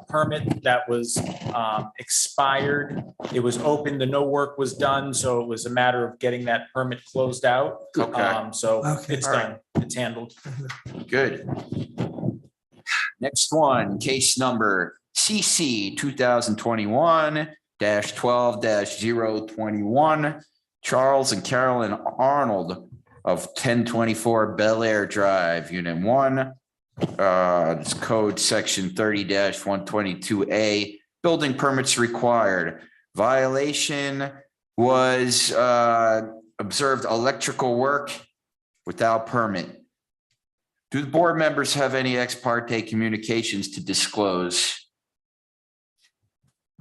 permit that was expired. It was open, no work was done, so it was a matter of getting that permit closed out. Okay. So Okay. it's All right. done, it's handled. Good. Next one, case number CC 2021-12-021. Charles and Carolyn Arnold of 1024 Bel Air Drive, Unit 1. It's code section 30-122A, building permits required. Violation was observed electrical work without permit. Do the board members have any ex parte communications to disclose?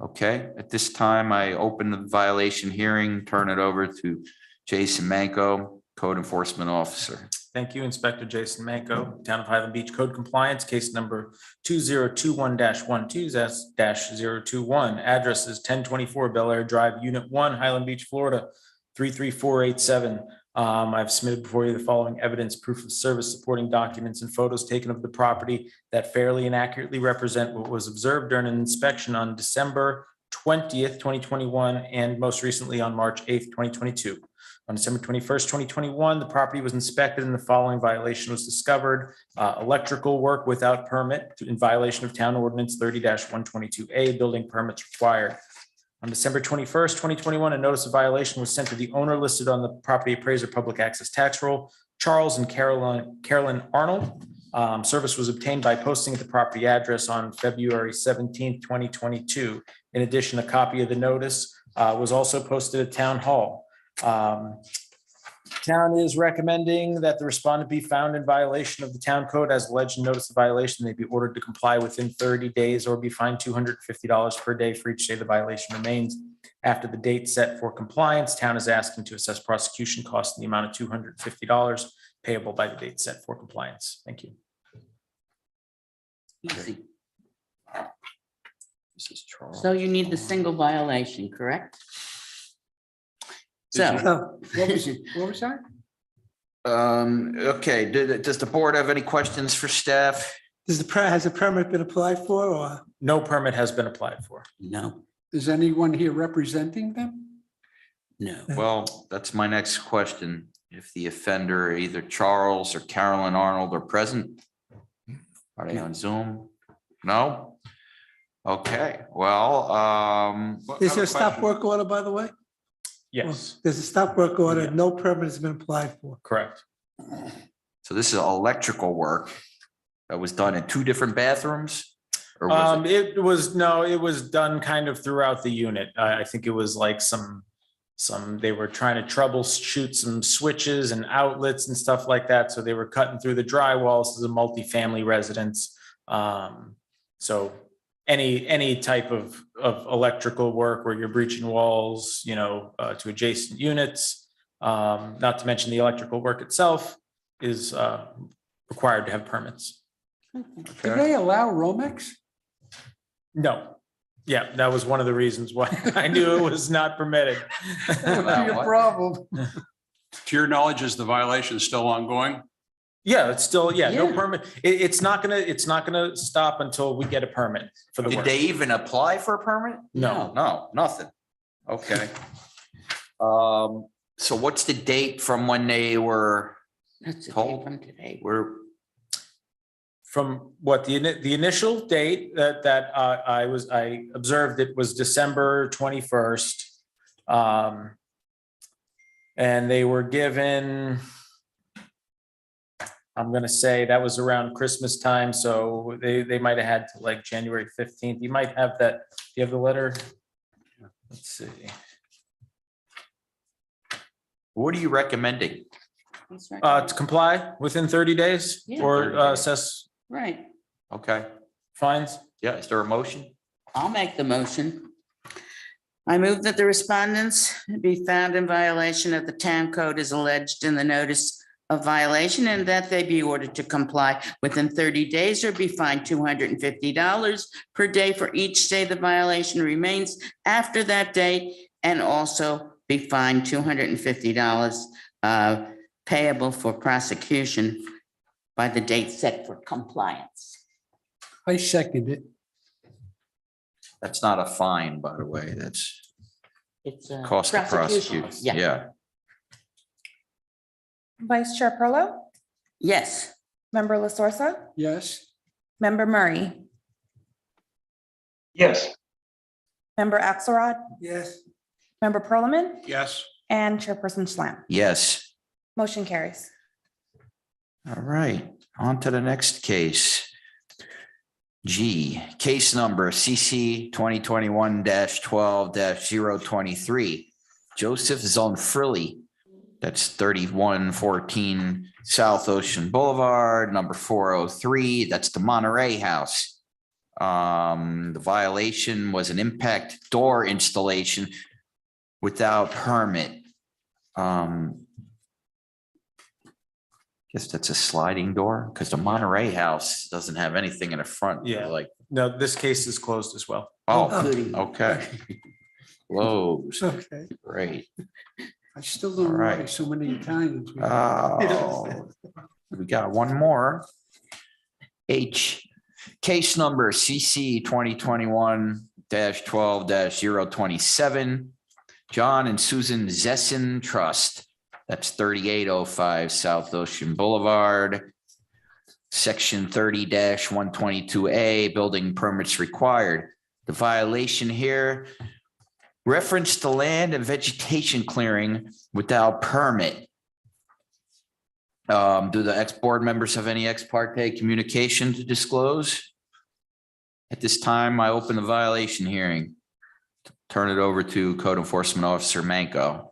Okay, at this time, I open the violation hearing, turn it over to Jason Manco, Code Enforcement Officer. Thank you, Inspector Jason Manco, Town of Highland Beach Code Compliance, case number 2021-12-021. Address is 1024 Bel Air Drive, Unit 1, Highland Beach, Florida, 33487. I've submitted before you the following evidence, proof of service, supporting documents and photos taken of the property that fairly and accurately represent what was observed during an inspection on December 20th, 2021, and most recently on March 8th, 2022. On December 21st, 2021, the property was inspected and the following violation was discovered. Electrical work without permit in violation of Town Ordinance 30-122A, building permits required. On December 21st, 2021, a notice of violation was sent to the owner listed on the property appraiser public access tax roll, Charles and Carolyn Arnold. Service was obtained by posting at the property address on February 17th, 2022. In addition, a copy of the notice was also posted at Town Hall. Town is recommending that the respondent be found in violation of the town code as alleged in notice of violation. They be ordered to comply within 30 days or be fined $250 per day for each day the violation remains. After the date set for compliance, town is asking to assess prosecution costs in the amount of $250 payable by the date set for compliance. Thank you. Easy. This is Charles. So you need the single violation, correct? So, So, What was that? Okay, does the board have any questions for staff? has the permit been applied for or? No permit has been applied for. no, Is anyone here representing them? no. Well, that's my next question. If the offender, either Charles or Carolyn Arnold are present? Are they on Zoom? No? Okay, well, Is there a stop work order, by the way? Yes, There's a stop work order, Yeah. no permit has been applied for. correct. so this is electrical work that was done in two different bathrooms? Or was it? It was done kind of throughout the unit. I think it was like they were trying to troubleshoot some switches and outlets and stuff like that. So they were cutting through the drywall. This is a multifamily residence. So any type of electrical work where you're breaching walls, to adjacent units, not to mention the electrical work itself is required to have permits. Do they allow Romex? No. Yeah, that was one of the reasons why I knew it was not permitted. That'd be a What? problem. To your knowledge, is the violation still ongoing? Yeah, it's still, no Yeah. permit. It's not gonna stop until we get a permit for the Did work. they even apply for a permit? No. No, nothing. Okay. So what's the date from when they were That's the told? date from today. From what the initial date that I observed it was December 21st. And they were given, I'm gonna say that was around Christmas time, so they might have had to like January 15th. You might have that. Do you have the letter? Let's see. What are you recommending? To comply within 30 days Yeah. or 30 days. assess Right. Okay, fines. yeah, is there a motion? I'll make the motion. I move that the respondents be found in violation of the town code as alleged in the notice of violation and that they be ordered to comply within 30 days or be fined $250 per day for each day the violation remains after that date, and also be fined $250 payable for prosecution by the date set for compliance. I second it. That's not a fine, by the way, that's It's a cost of prosecution. prosecution. Yeah, Vice Chair Perlo, Yes. Member La Sorsa, Yes. Member Murray, Yes. Member Axelrod, Yes. Member Perlman, Yes. and Chairperson Schlamp. yes. Motion carries. All right, on to the next case. G, case number CC 2021-12-023. Joseph Zonfrilli, that's 3114 South Ocean Boulevard, number 403, that's the Monterey House. The violation was an impact door installation without permit. Guess that's a sliding door, because the Monterey House doesn't have anything in the front. Yeah. Like, No, this case is closed as well. oh, Goody. okay. Closed, Okay. great. I still don't know All right. why so many Italians. Oh, we got one more. H, case number CC 2021-12-027. John and Susan Zessen Trust. That's 3805 South Ocean Boulevard. Section 30-122A, building permits required. The violation here reference to land and vegetation clearing without permit. Do the ex-board members have any ex parte communication to disclose? At this time, I open the violation hearing. Turn it over to Code Enforcement Officer Manco.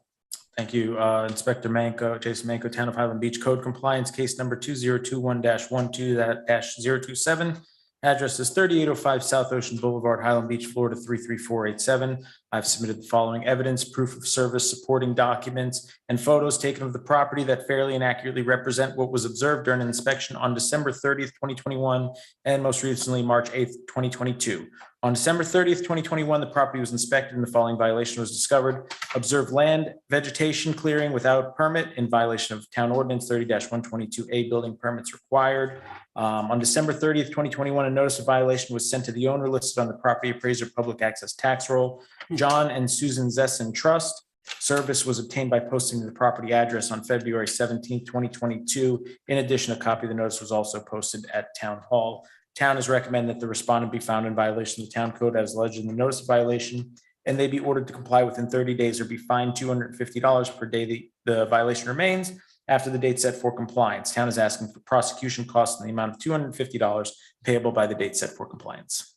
Thank you, Inspector Manco, Jason Manco, Town of Highland Beach Code Compliance, case number 2021-12-027. Address is 3805 South Ocean Boulevard, Highland Beach, Florida 33487. I've submitted the following evidence, proof of service, supporting documents, and photos taken of the property that fairly and accurately represent what was observed during an inspection on December 30th, 2021, and most recently, March 8th, 2022. On December 30th, 2021, the property was inspected and the following violation was discovered. Observed land vegetation clearing without permit in violation of Town Ordinance 30-122A, building permits required. On December 30th, 2021, a notice of violation was sent to the owner listed on the property appraiser public access tax roll, John and Susan Zessen Trust. Service was obtained by posting the property address on February 17th, 2022. In addition, a copy of the notice was also posted at Town Hall. Town has recommended that the respondent be found in violation of the town code as alleged in the notice of violation, and they be ordered to comply within 30 days or be fined $250 per day the violation remains after the date set for compliance. Town is asking for prosecution costs in the amount of $250 payable by the date set for compliance.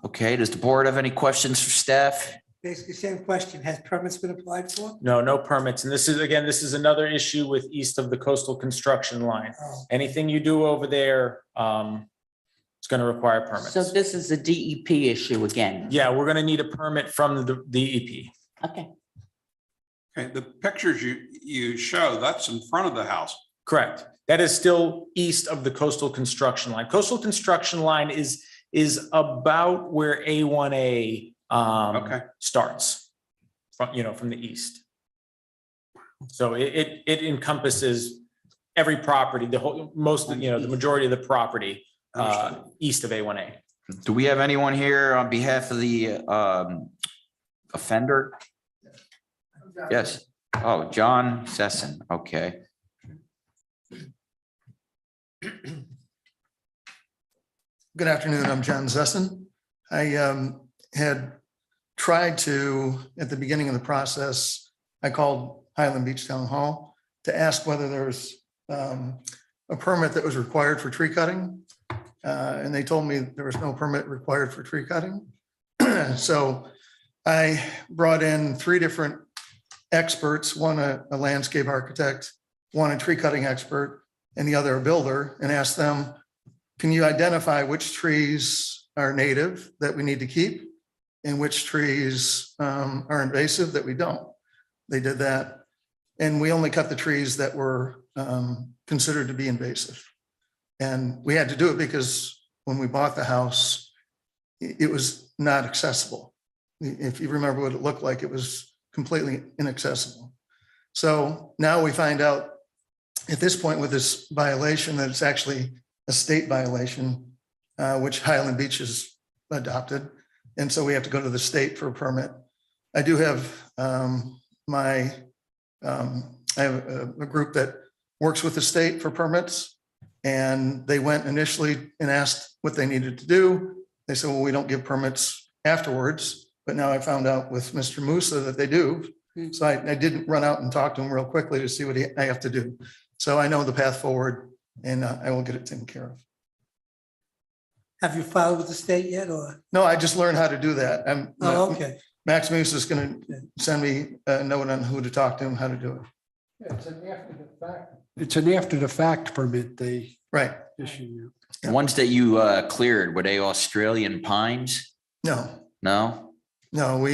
Okay, does the board have any questions for staff? Basically, same question. Has permits been applied for? No, no permits. And this is, again, this is another issue with east of the coastal construction line. Oh. Anything you do over there, it's going to require permits. So this is a DEP issue again. Yeah, we're going to need a permit from the DEP. Okay. Okay, the pictures you show, that's in front of the house. Correct. That is still east of the coastal construction line. Coastal construction line is about where A1A starts from the east. So it encompasses every property, the majority of the property east of A1A. Do we have anyone here on behalf of the offender? Yes. Oh, John Sesson. Okay. Good afternoon, I'm John Zesson. I had tried to, at the beginning of the process, I called Highland Beach Town Hall to ask whether there's a permit that was required for tree cutting. And they told me there was no permit required for tree cutting. So I brought in 3 different experts, one a landscape architect, one a tree cutting expert, and the other a builder, and asked them, can you identify which trees are native that we need to keep and which trees are invasive that we don't? They did that. And we only cut the trees that were considered to be invasive. And we had to do it because when we bought the house, it was not accessible. If you remember what it looked like, it was completely inaccessible. So now we find out at this point with this violation that it's actually a state violation, which Highland Beach has adopted. And so we have to go to the state for a permit. I do have I have a group that works with the state for permits, and they went initially and asked what they needed to do. They said, well, we don't give permits afterwards, but now I found out with Mr. Musa that they do. So I didn't run out and talk to him real quickly to see what I have to do. So I know the path forward, and I will get it taken care of. Have you filed with the state yet, or? No, I just learned how to do that. Oh, okay. Max Musa is going to send me a note on who to talk to and how to do it. Yeah, it's an after the fact permit they Right. issue. The ones that you cleared, were they Australian pines? No, No? no,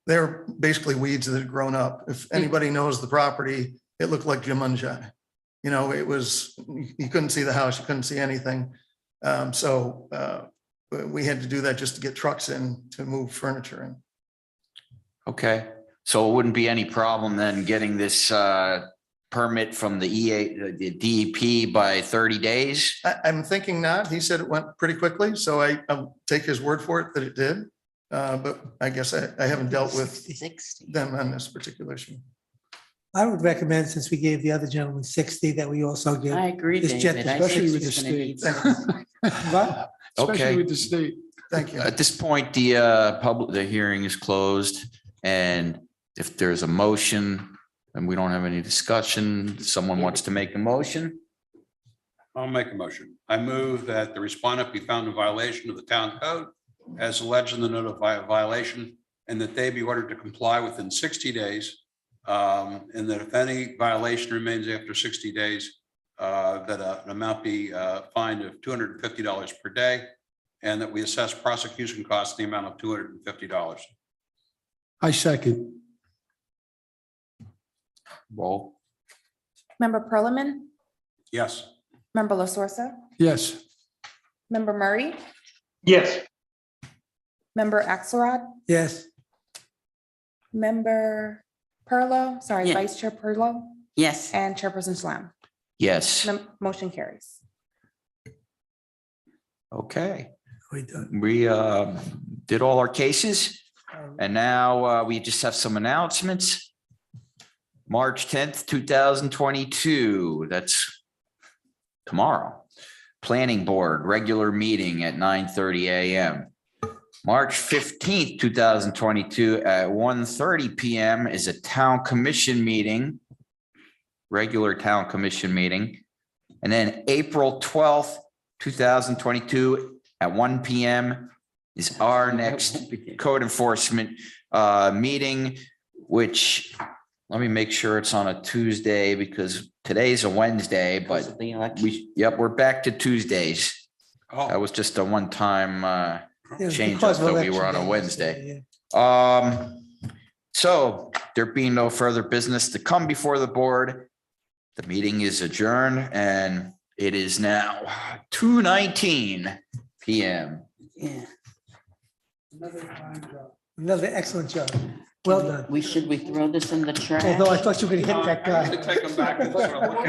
they're basically weeds that had grown up. If anybody knows the property, it looked like Jumanji. You know, it was, you couldn't see the house, you couldn't see anything. So we had to do that just to get trucks in to move furniture in. Okay, so it wouldn't be any problem then getting this permit from the the DEP by 30 days? I'm thinking not. He said it went pretty quickly, so I'll take his word for it that it did. But I guess I haven't dealt with them on this particular issue. I would recommend, since we gave the other gentleman 60, that we also give. I agree, this David. gentleman- I think Especially with he's the gonna need state. some- What? Okay. Especially with the state. Thank you. At this point, the hearing is closed, and if there's a motion and we don't have any discussion, someone wants to make a motion? I'll make a motion. I move that the respondent be found in violation of the town code as alleged in the note of violation, and that they be ordered to comply within 60 days. And that if any violation remains after 60 days, that an amount be fined of $250 per day, and that we assess prosecution costs in the amount of $250. I second. Roll. Member Perliman, Yes. Member La Sorsa, Yes. Member Murray, Yes. Member Axelrod, Yes. Member Perlo, sorry, Yeah. Vice Chair Perlo, Yes, and Chairperson Slam. Yes, Motion carries. okay. We done. We did all our cases, and now we just have some announcements. March 10th, 2022, that's tomorrow. Planning Board, regular meeting at 9:30 a.m. March 15th, 2022 at 1:30 p.m. is a town commission meeting, regular town commission meeting. And then April 12th, 2022 at 1 p.m. is our next code enforcement meeting, which, let me make sure it's on a Tuesday because today's a Wednesday, because but of the election. we're back to Tuesdays. That Oh, was just a one-time Yeah, change because up of that we were on election a day Wednesday. yesterday, So there being no further business to come before the board, the meeting is adjourned and it is now 2:19 p.m. Yeah. yeah. Another excellent job. Well done. We throw this in the trash? Although I thought you were gonna hit that guy. Take them back and sort of look at